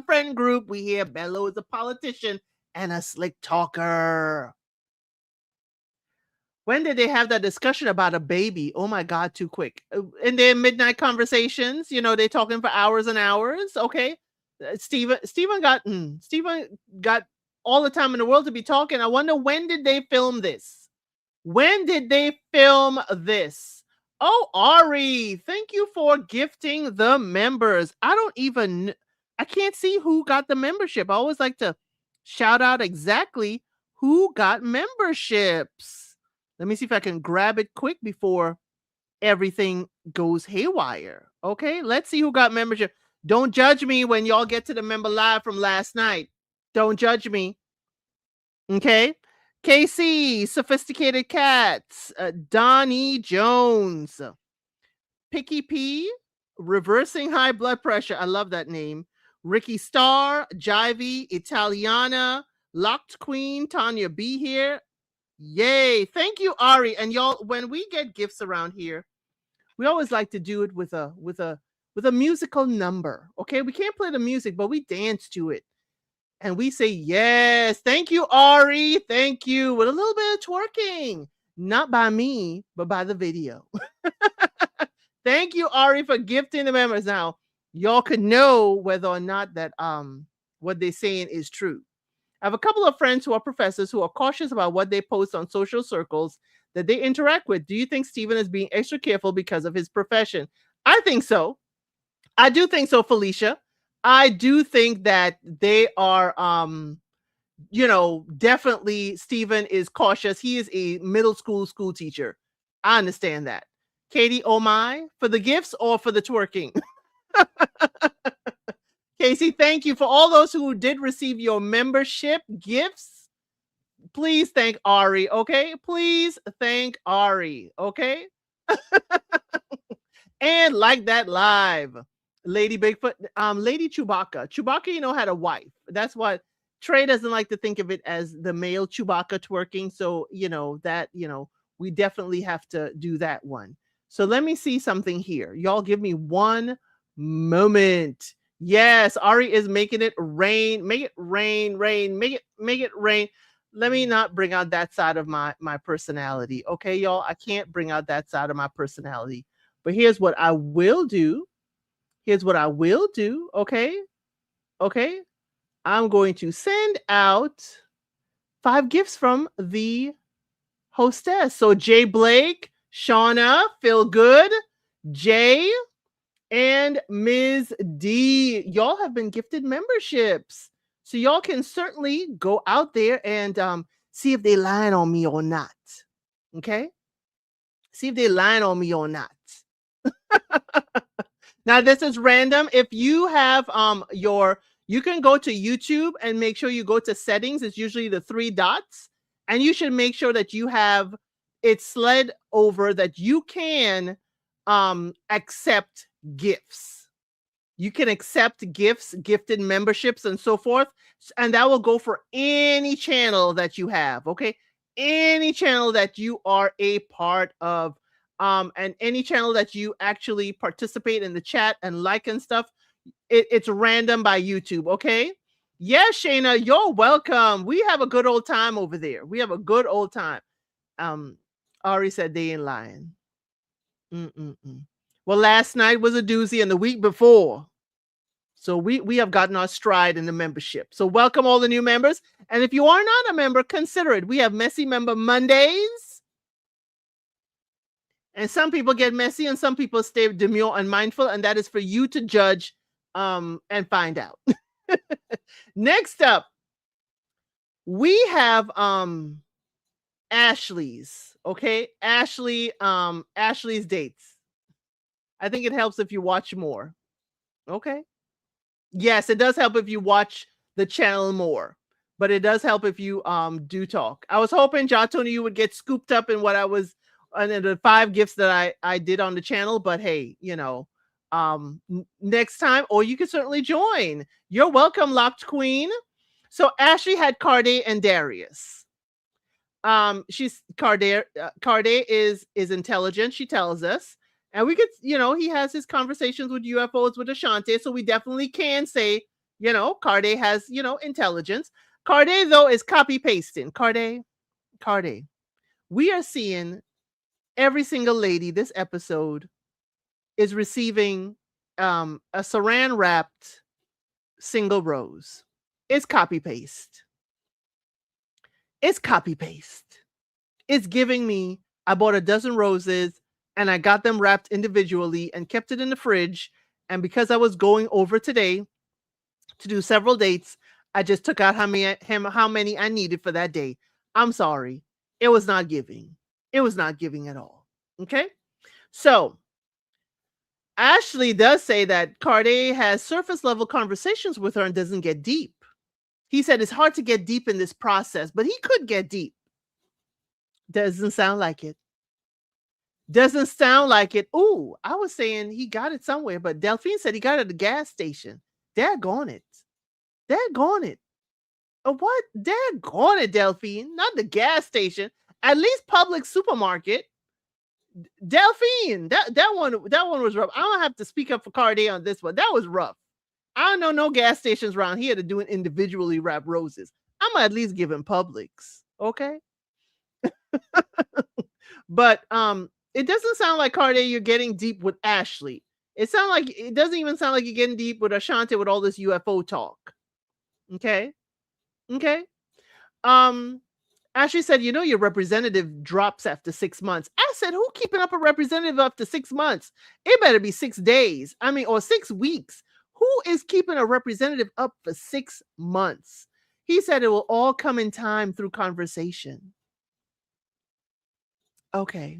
friend group, we hear Bello is a politician and a slick talker. When did they have that discussion about a baby? Oh my God, too quick. In their midnight conversations, they're talking for hours and hours. Okay. Steven got all the time in the world to be talking. I wonder, when did they film this? When did they film this? Oh, Ari, thank you for gifting the members. I can't see who got the membership. I always like to shout out exactly who got memberships. Let me see if I can grab it quick before everything goes haywire. Okay, let's see who got membership. Don't judge me when y'all get to the member live from last night. Don't judge me. Okay. KC, Sophisticated Cats, Donnie Jones, Picky P, Reversing High Blood Pressure. I love that name. Ricky Star, Jivey, Italiana, Locked Queen, Tanya B here. Yay. Thank you, Ari. And y'all, when we get gifts around here, we always like to do it with a musical number. Okay. We can't play the music, but we dance to it. And we say, yes, thank you, Ari. Thank you. With a little bit of twerking. Not by me, but by the video. Thank you, Ari, for gifting the members. Now, y'all could know whether or not that what they're saying is true. I have a couple of friends who are professors who are cautious about what they post on social circles that they interact with. Do you think Steven is being extra careful because of his profession? I think so. I do think so, Felicia. I do think that they are, definitely Steven is cautious. He is a middle school teacher. I understand that. Katie, oh my, for the gifts or for the twerking? Casey, thank you for all those who did receive your membership gifts. Please thank Ari, okay? Please thank Ari, okay? And like that live. Lady Bigfoot, Lady Chewbacca. Chewbacca, had a wife. That's what Trey doesn't like to think of it as the male Chewbacca twerking. So, we definitely have to do that one. So let me see something here. Y'all give me one moment. Yes, Ari is making it rain. Make it rain, make it rain. Let me not bring out that side of my personality. Okay, y'all, I can't bring out that side of my personality. But here's what I will do. Okay. I'm going to send out 5 gifts from the hostess. So Jay Blake, Shauna, Feel Good, Jay, and Ms. D. Y'all have been gifted memberships. So y'all can certainly go out there and see if they lying on me or not. Okay? See if they lying on me or not. Now, this is random. If you have you can go to YouTube and make sure you go to settings. It's usually the 3 dots. And you should make sure that you have it slid over that you can accept gifts. You can accept gifts, gifted memberships, and so forth. And that will go for any channel that you have. Okay. any channel that you are a part of, and any channel that you actually participate in the chat and like and stuff, it's random by YouTube, okay? Yes, Shayna, you're welcome. We have a good old time over there. We have a good old time. Ari said they ain't lying. Well, last night was a doozy, and the week before. So we have gotten our stride in the membership. So welcome all the new members. And if you are not a member, consider it. We have Messy Member Mondays. And some people get messy and some people stay demure and mindful. And that is for you to judge and find out. Next up, we have Ashley's. Okay. Ashley's dates. I think it helps if you watch more. Okay. Yes, it does help if you watch the channel more, but it does help if you do talk. I was hoping, Tony, you would get scooped up in what I was in the 5 gifts that I did on the channel, but hey, you know, next time, or you can certainly join. You're welcome, Locked Queen. So Ashley had Carde and Darius. She's Carde is intelligent, she tells us. And we could, you know, he has his conversations with UFOs with Ashante. So we definitely can say, you know, Carde has, you know, intelligence. Carde, though, is copy pasting. Carde. We are seeing every single lady this episode is receiving a saran wrapped single rose. It's copy paste. It's copy paste. It's giving me, I bought a dozen roses and I got them wrapped individually and kept it in the fridge. And because I was going over today to do several dates, I just took out how many I needed for that day. I'm sorry. It was not giving. It was not giving at all. Okay. So Ashley does say that Carde has surface level conversations with her and doesn't get deep. He said it's hard to get deep in this process, but he could get deep. Doesn't sound like it. Doesn't sound like it. Ooh, I was saying he got it somewhere, but Delphine said he got it at the gas station. Daggone it. Daggone it. What? Daggone it, Delphine. Not the gas station. At least public supermarket. Delphine, that one was rough. I don't have to speak up for Carde on this one. That was rough. I don't know no gas stations around here to do it individually wrapped roses. I'm gonna at least give him Publix. Okay. But it doesn't sound like Carde you're getting deep with Ashley. It doesn't even sound like you're getting deep with Ashante with all this UFO talk. Okay. Ashley said, you know, your representative drops after 6 months. I said, who keeping up a representative after 6 months? It better be 6 days. Or 6 weeks. Who is keeping a representative up for 6 months? He said it will all come in time through conversation. Okay.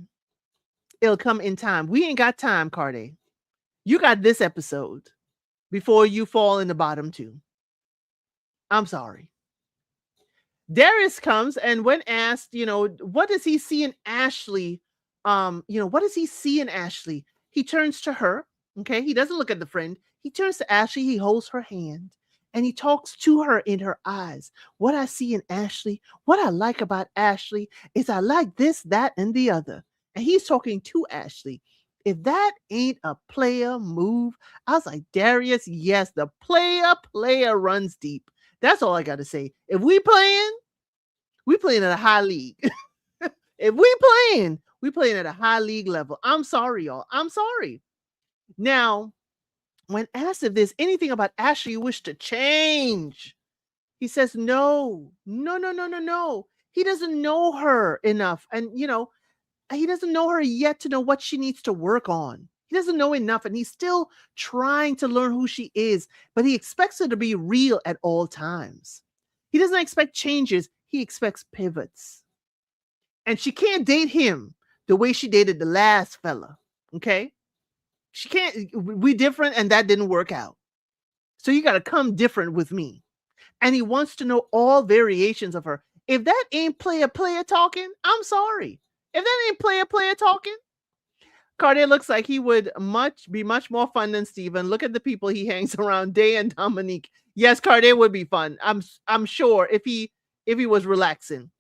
It'll come in time. We ain't got time, Carde. You got this episode before you fall in the bottom 2. I'm sorry. Darius comes, and when asked, you know, what does he see in Ashley? What does he see in Ashley? He turns to her. Okay. He doesn't look at the friend. He turns to Ashley. He holds her hand and he talks to her in her eyes. What I see in Ashley, what I like about Ashley is I like this, that, and the other. And he's talking to Ashley. If that ain't a player move, I was like, Darius, yes, the player runs deep. That's all I got to say. If we playing at a high league. If we playing at a high league level. I'm sorry, y'all. I'm sorry. Now, when asked if there's anything about Ashley you wish to change, he says, no. He doesn't know her enough. And, you know, he doesn't know her yet to know what she needs to work on. He doesn't know enough, and he's still trying to learn who she is, but he expects her to be real at all times. He doesn't expect changes. He expects pivots. And she can't date him the way she dated the last fella. Okay? She can't. We different, and that didn't work out. So you got to come different with me. And he wants to know all variations of her. If that ain't player talking, I'm sorry. If that ain't player talking, Carde looks like he would be much more fun than Steven. Look at the people he hangs around, Day and Dominique. Yes, Carde would be fun. I'm sure if he was relaxing.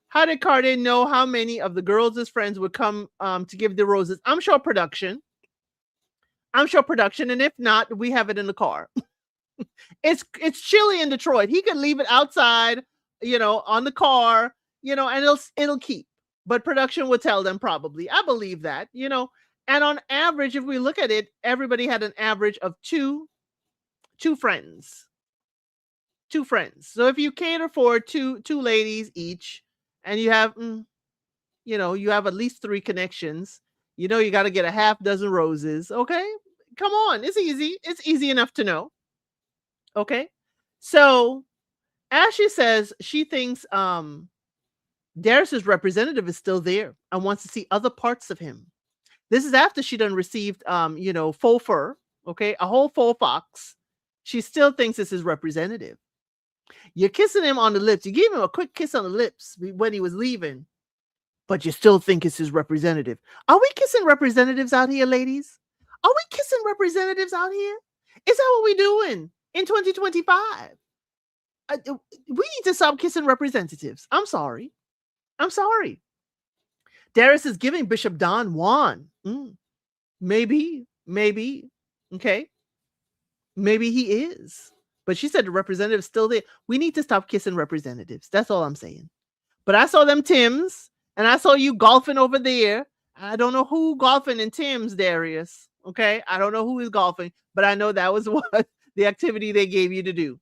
How did Cardi know how many of the girls' friends would come to give the roses? I'm sure production. I'm sure production, and if not, we have it in the car. It's chilly in Detroit. He could leave it outside, on the car, and it'll keep. But production would tell them probably. I believe that. And on average, if we look at it, everybody had an average of two friends. Two friends. So if you cater for two ladies each, and you have you have at least three connections, you got to get a half dozen roses. Okay. Come on. It's easy. It's easy enough to know. Okay. So Ashley says she thinks Darius's representative is still there and wants to see other parts of him. This is after she done received faux fur, okay, a whole faux fox. She still thinks it's his representative. You're kissing him on the lips. You gave him a quick kiss on the lips when he was leaving, but you still think it's his representative. Are we kissing representatives out here, ladies? Are we kissing representatives out here? Is that what we're doing in 2025? We need to stop kissing representatives. I'm sorry. Darius is giving Bishop Don Juan. Maybe. Okay. Maybe he is. But she said the representative's still there. We need to stop kissing representatives. That's all I'm saying. But I saw them Tims, and I saw you golfing over there. I don't know who golfing in Tims, Darius. Okay. I don't know who is golfing, but I know that was what the activity they gave you to do.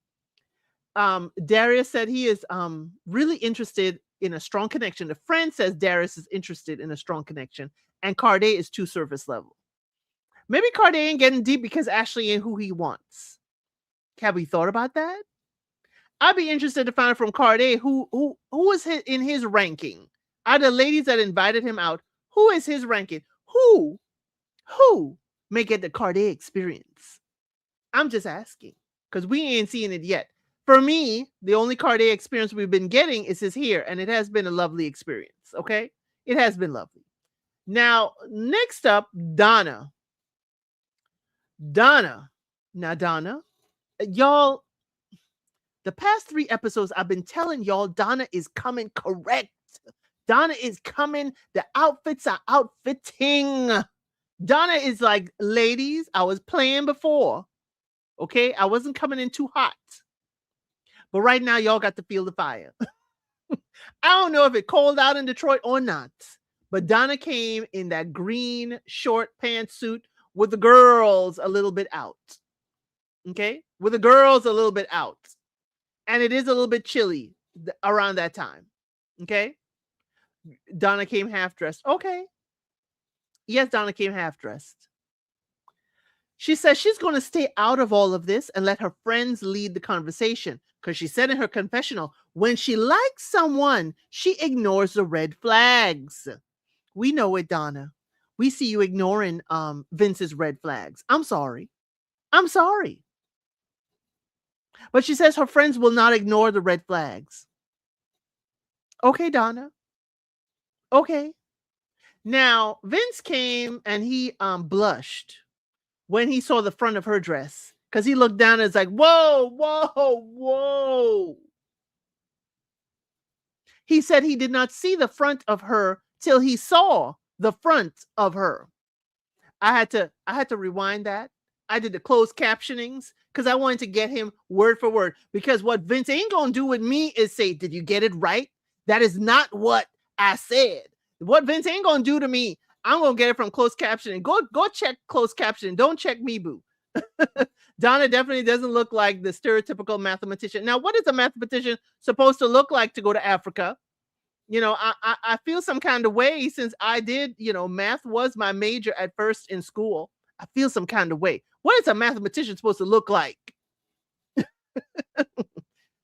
Darius said he is really interested in a strong connection. A friend says Darius is interested in a strong connection, and Cardi is too surface level. Maybe Cardi ain't getting deep because Ashley ain't who he wants. Have we thought about that? I'd be interested to find out from Cardi who is in his ranking. Are the ladies that invited him out? Who is his ranking? Who may get the Cardi experience? I'm just asking because we ain't seeing it yet. For me, the only Cardi experience we've been getting is his here, and it has been a lovely experience. Okay, it has been lovely. Now, next up, Donna. Now, Donna, y'all, the past 3 episodes, I've been telling y'all Donna is coming correct. Donna is coming. The outfits are outfitting. Donna is like, ladies, I was playing before. Okay, I wasn't coming in too hot. But right now, y'all got to feel the fire. I don't know if it's cold out in Detroit or not. But Donna came in that green short pantsuit with the girls a little bit out. Okay? With the girls a little bit out. And it is a little bit chilly around that time. Okay? Donna came half-dressed. Okay. Yes, Donna came half-dressed. She says she's going to stay out of all of this and let her friends lead the conversation. Because she said in her confessional, when she likes someone, she ignores the red flags. We know it, Donna. We see you ignoring Vince's red flags. I'm sorry. But she says her friends will not ignore the red flags. Okay, Donna. Okay. Now, Vince came and he blushed when he saw the front of her dress. Because he looked down and was like, whoa. He said he did not see the front of her till he saw the front of her. I had to rewind that. I did the closed captionings because I wanted to get him word for word. Because what Vince ain't going to do with me is say, did you get it right? That is not what I said. What Vince ain't going to do to me, I'm going to get it from closed captioning. Go check closed captioning. Don't check me, boo. Donna definitely doesn't look like the stereotypical mathematician. Now, what is a mathematician supposed to look like to go to Africa? I feel some kind of way since I did, math was my major at first in school. I feel some kind of way. What is a mathematician supposed to look like?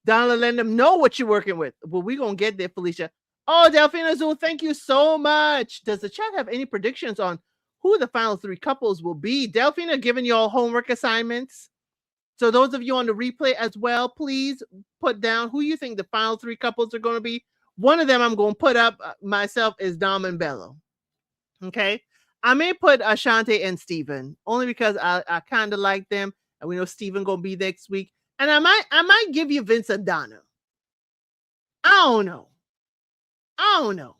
Donna, let them know what you're working with. Well, we're going to get there, Felicia. Oh, Delphina Zul, thank you so much. Does the chat have any predictions on who the final 3 couples will be? Delphina giving you all homework assignments. So those of you on the replay as well, please put down who you think the final 3 couples are going to be. One of them I'm going to put up myself is Dom and Bello. Okay. I may put Ashante and Steven only because I kind of like them. And we know Steven going to be next week. And I might give you Vince and Donna. I don't know. I don't know.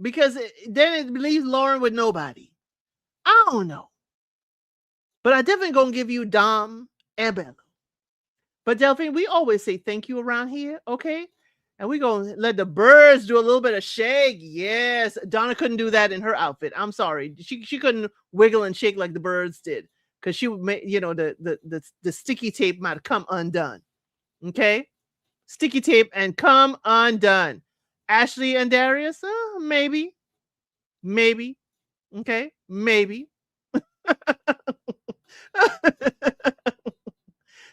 Because then it leaves Lauren with nobody. I don't know. But I definitely gonna give you Dom and Bella. But Delphine, we always say thank you around here, okay? And we gonna let the birds do a little bit of shake. Yes, Donna couldn't do that in her outfit. I'm sorry, she couldn't wiggle and shake like the birds did because she would make the sticky tape might have come undone. Okay, sticky tape and come undone. Ashley and Darius, maybe, okay, maybe.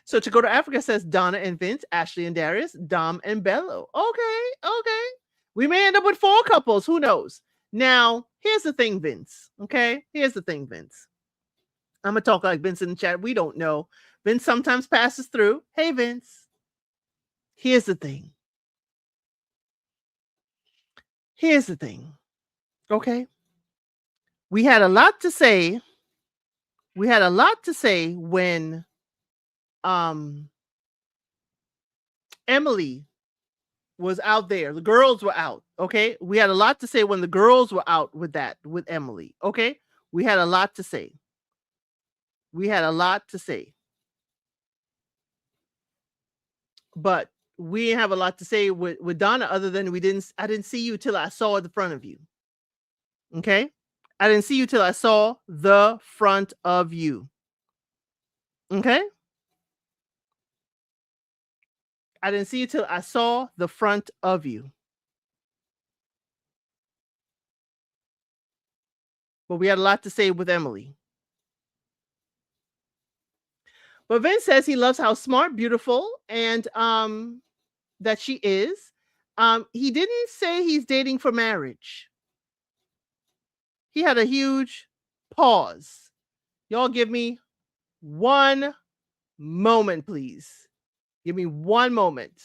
So to go to Africa says Donna and Vince, Ashley and Darius, Dom and Bello. Okay. We may end up with 4 couples. Who knows? Now, here's the thing, Vince. Okay? Here's the thing, Vince. I'm going to talk like Vince in the chat. We don't know. Vince sometimes passes through. Hey, Vince. Here's the thing. Okay? We had a lot to say. When Emily was out there. The girls were out. Okay. We had a lot to say when the girls were out with Emily. Okay. We had a lot to say. But we didn't have a lot to say with Donna other than I didn't see you till I saw the front of you. Okay. I didn't see you till I saw the front of you. Okay. I didn't see you till I saw the front of you. But we had a lot to say with Emily. But Vince says he loves how smart, beautiful, and that she is. He didn't say he's dating for marriage. He had a huge pause. Y'all give me one moment, please. Give me one moment.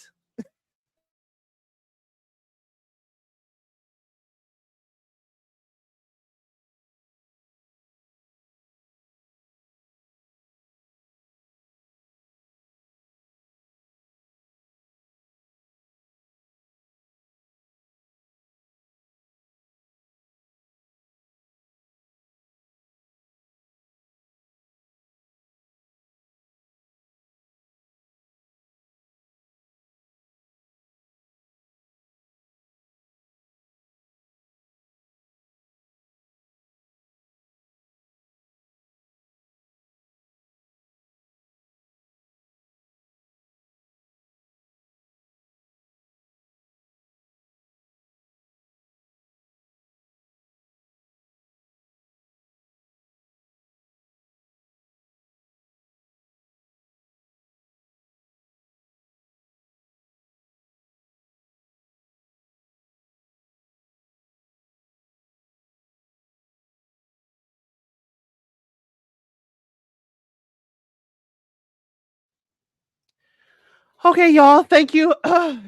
Okay, y'all. Thank you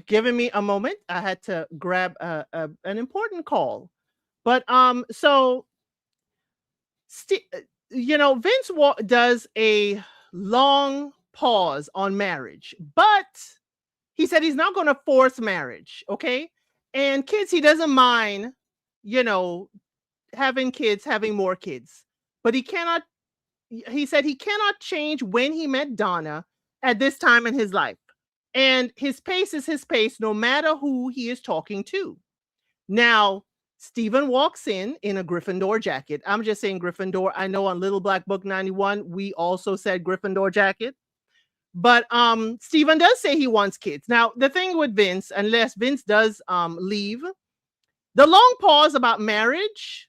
giving me a moment. I had to grab an important call. But so Vince does a long pause on marriage, but he said he's not going to force marriage. Okay. And kids, he doesn't mind, having kids, having more kids, but he said he cannot change when he met Donna at this time in his life. And his pace is his pace, no matter who he is talking to. Now, Stephen walks in a Gryffindor jacket. I'm just saying Gryffindor. I know on Little Black Book 91, we also said Gryffindor jacket. But Stephen does say he wants kids. Now, the thing with Vince, unless Vince does leave, the long pause about marriage,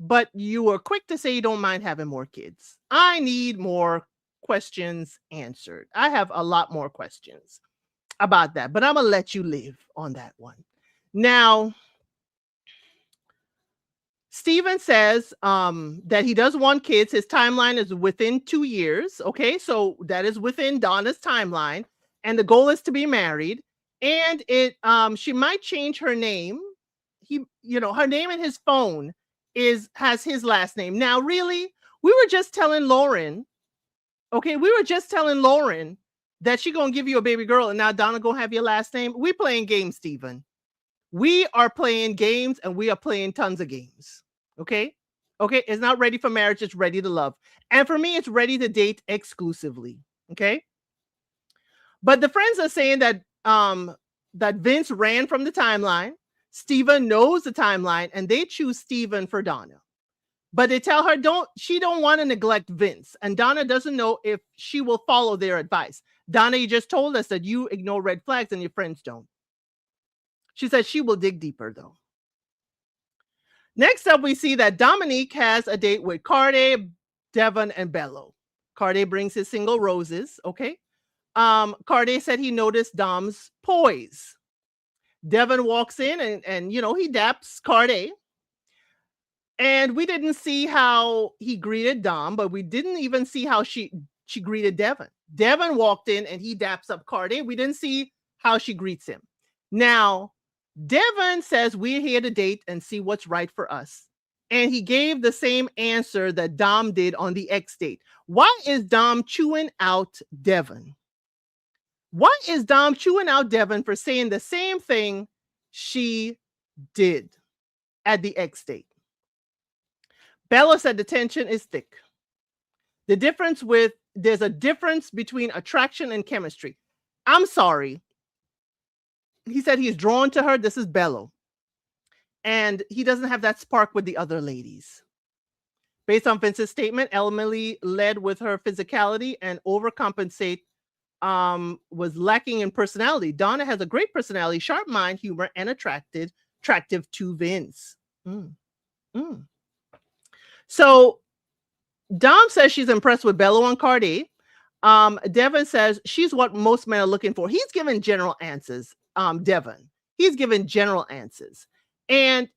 but you were quick to say you don't mind having more kids. I need more questions answered. I have a lot more questions about that, but I'm going to let you live on that one. Now, Stephen says that he does want kids. His timeline is within 2 years. Okay, so that is within Donna's timeline. And the goal is to be married. And she might change her name. Her name in his phone has his last name. Now, really, we were just telling Lauren, that she gonna give you a baby girl, and now Donna gonna have your last name. We playing games, Stephen. We are playing games and we are playing tons of games. Okay. Okay. It's not ready for marriage. It's ready to love. And for me, it's ready to date exclusively. Okay. But the friends are saying that Vince ran from the timeline. Steven knows the timeline and they choose Steven for Donna. But they tell her she don't want to neglect Vince. And Donna doesn't know if she will follow their advice. Donna, you just told us that you ignore red flags and your friends don't. She says she will dig deeper though. Next up, we see that Dominique has a date with Carde, Devon, and Bello. Carde brings his single roses, okay? Carde said he noticed Dom's poise. Devon walks in and he daps Carde. And we didn't see how he greeted Dom, but we didn't even see how she greeted Devon. Devon walked in and he daps up Carde. We didn't see how she greets him. Now, Devon says we're here to date and see what's right for us. And he gave the same answer that Dom did on the X date. Why is Dom chewing out Devon? Why is Dom chewing out Devon for saying the same thing she did at the X date? Bella said the tension is thick. There's a difference between attraction and chemistry. I'm sorry. He said he's drawn to her. This is Bello. And he doesn't have that spark with the other ladies. Based on Vince's statement, Emily led with her physicality and overcompensate was lacking in personality. Donna has a great personality, sharp mind, humor, and attractive to Vince. So Dom says she's impressed with Bello and Cardi. Devon says she's what most men are looking for. He's given general answers. Devon. He's given general answers. And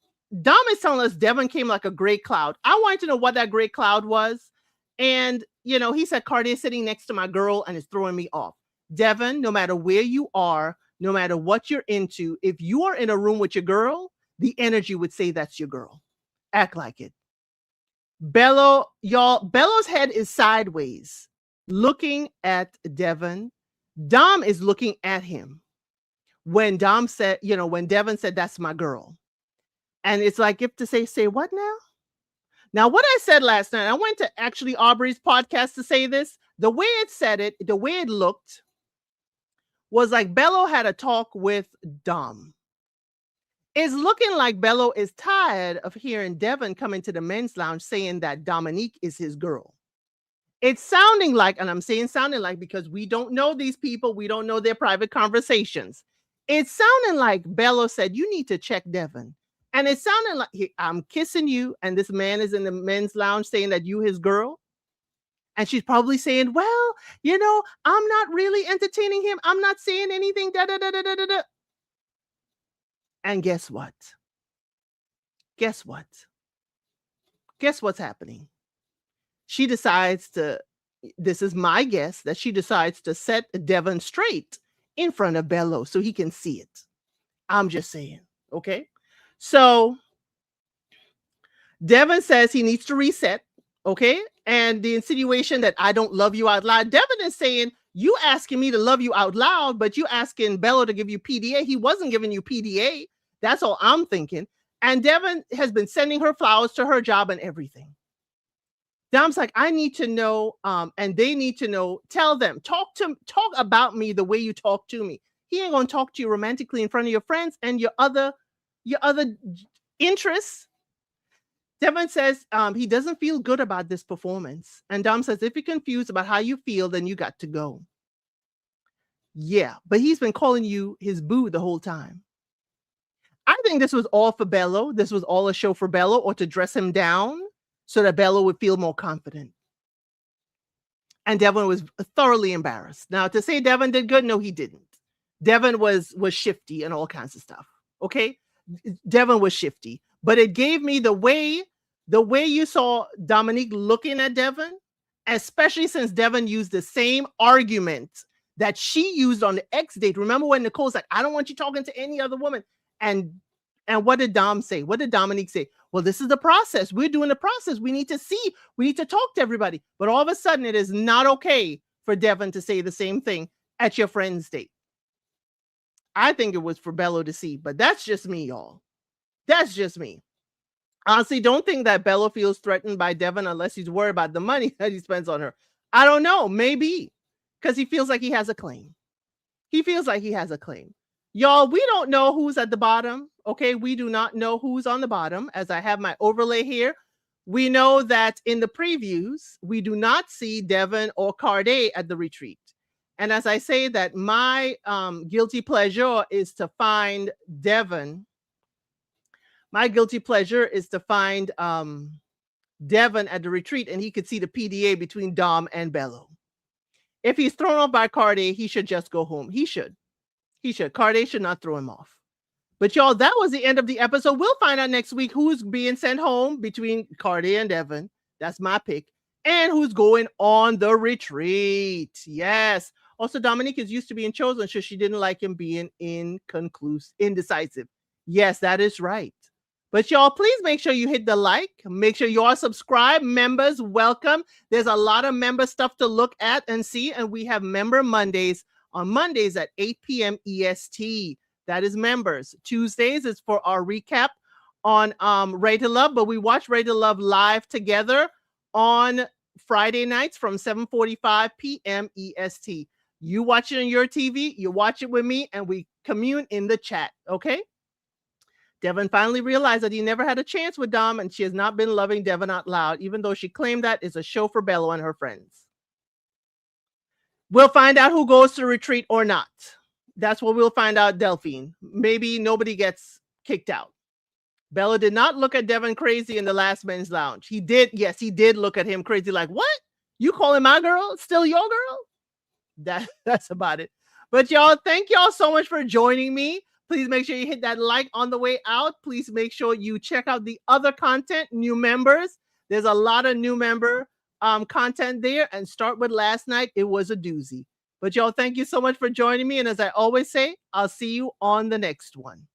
Dom is telling us Devon came like a gray cloud. I wanted to know what that gray cloud was. And, he said Cardi is sitting next to my girl and is throwing me off. Devon, no matter where you are, no matter what you're into, if you are in a room with your girl, the energy would say that's your girl. Act like it. Bello's head is sideways, looking at Devon. Dom is looking at him. When Dom said, when Devon said, that's my girl. And it's like, if to say what now? Now, what I said last night, I went to actually Aubrey's podcast to say this. The way it said it, the way it looked was like Bello had a talk with Dom. It's looking like Bello is tired of hearing Devon come into the men's lounge saying that Dominique is his girl. It's sounding like, and I'm saying sounding like because we don't know these people, we don't know their private conversations. It's sounding like Bello said, you need to check Devon. And it sounded like, I'm kissing you, and this man is in the men's lounge saying that you his girl. And she's probably saying, well, I'm not really entertaining him. I'm not saying anything, da-da-da-da-da-da. And guess what? Guess what's happening? She decides this is my guess, that she decides to set Devon straight in front of Bello so he can see it. I'm just saying, okay? So Devon says he needs to reset, okay? And the insinuation that I don't love you out loud, Devon is saying, you asking me to love you out loud, but you asking Bello to give you PDA. He wasn't giving you PDA. That's all I'm thinking. And Devon has been sending her flowers to her job and everything. Dom's like, I need to know, and they need to know, tell them, talk about me the way you talk to me. He ain't gonna talk to you romantically in front of your friends and your other interests. Devon says he doesn't feel good about this performance. And Dom says, if you're confused about how you feel, then you got to go. Yeah, but he's been calling you his boo the whole time. I think this was all for Bello. This was all a show for Bello, or to dress him down so that Bello would feel more confident. And Devon was thoroughly embarrassed. Now, to say Devon did good, no, he didn't. Devon was shifty and all kinds of stuff. Okay? Devon was shifty. But it gave me the way you saw Dominique looking at Devon, especially since Devon used the same argument that she used on the X date. Remember when Nicole's like, I don't want you talking to any other woman. And what did Dom say? What did Dominique say? Well, this is the process. We're doing the process. We need to see. We need to talk to everybody. But all of a sudden, it is not okay for Devon to say the same thing at your friend's date. I think it was for Bello to see, but that's just me, y'all. That's just me. Honestly, don't think that Bello feels threatened by Devin unless he's worried about the money that he spends on her. I don't know. Maybe because he feels like he has a claim. He feels like he has a claim. Y'all, we don't know who's at the bottom. Okay. We do not know who's on the bottom. As I have my overlay here, we know that in the previews, we do not see Devin or Carday at the retreat. And as I say that, my guilty pleasure is to find Devin. My guilty pleasure is to find Devin at the retreat, and he could see the PDA between Dom and Bello. If he's thrown off by Carday, he should just go home. He should. Carday should not throw him off. But y'all, that was the end of the episode. We'll find out next week who's being sent home between Carday and Devin. That's my pick. And who's going on the retreat. Yes. Also, Dominique is used to being chosen, so she didn't like him being indecisive. Yes, that is right. But y'all, please make sure you hit the like. Make sure you are subscribed. Members, welcome. There's a lot of member stuff to look at and see. And we have Member Mondays on Mondays at 8 p.m. EST. That is members. Tuesdays is for our recap on Ready to Love. But we watch Ready to Love live together on Friday nights from 7:45 p.m. EST. You watch it on your TV. You watch it with me. And we commune in the chat. Okay? Devin finally realized that he never had a chance with Dom, and she has not been loving Devin out loud, even though she claimed that is a show for Bello and her friends. We'll find out who goes to retreat or not. That's what we'll find out, Delphine. Maybe nobody gets kicked out. Bello did not look at Devin crazy in the last men's lounge. He did. Yes, he did look at him crazy like, what? You calling my girl still your girl? That's about it. But y'all, thank y'all so much for joining me. Please make sure you hit that like on the way out. Please make sure you check out the other content, new members. There's a lot of new member content there. And start with last night. It was a doozy. But y'all, thank you so much for joining me. And as I always say, I'll see you on the next one.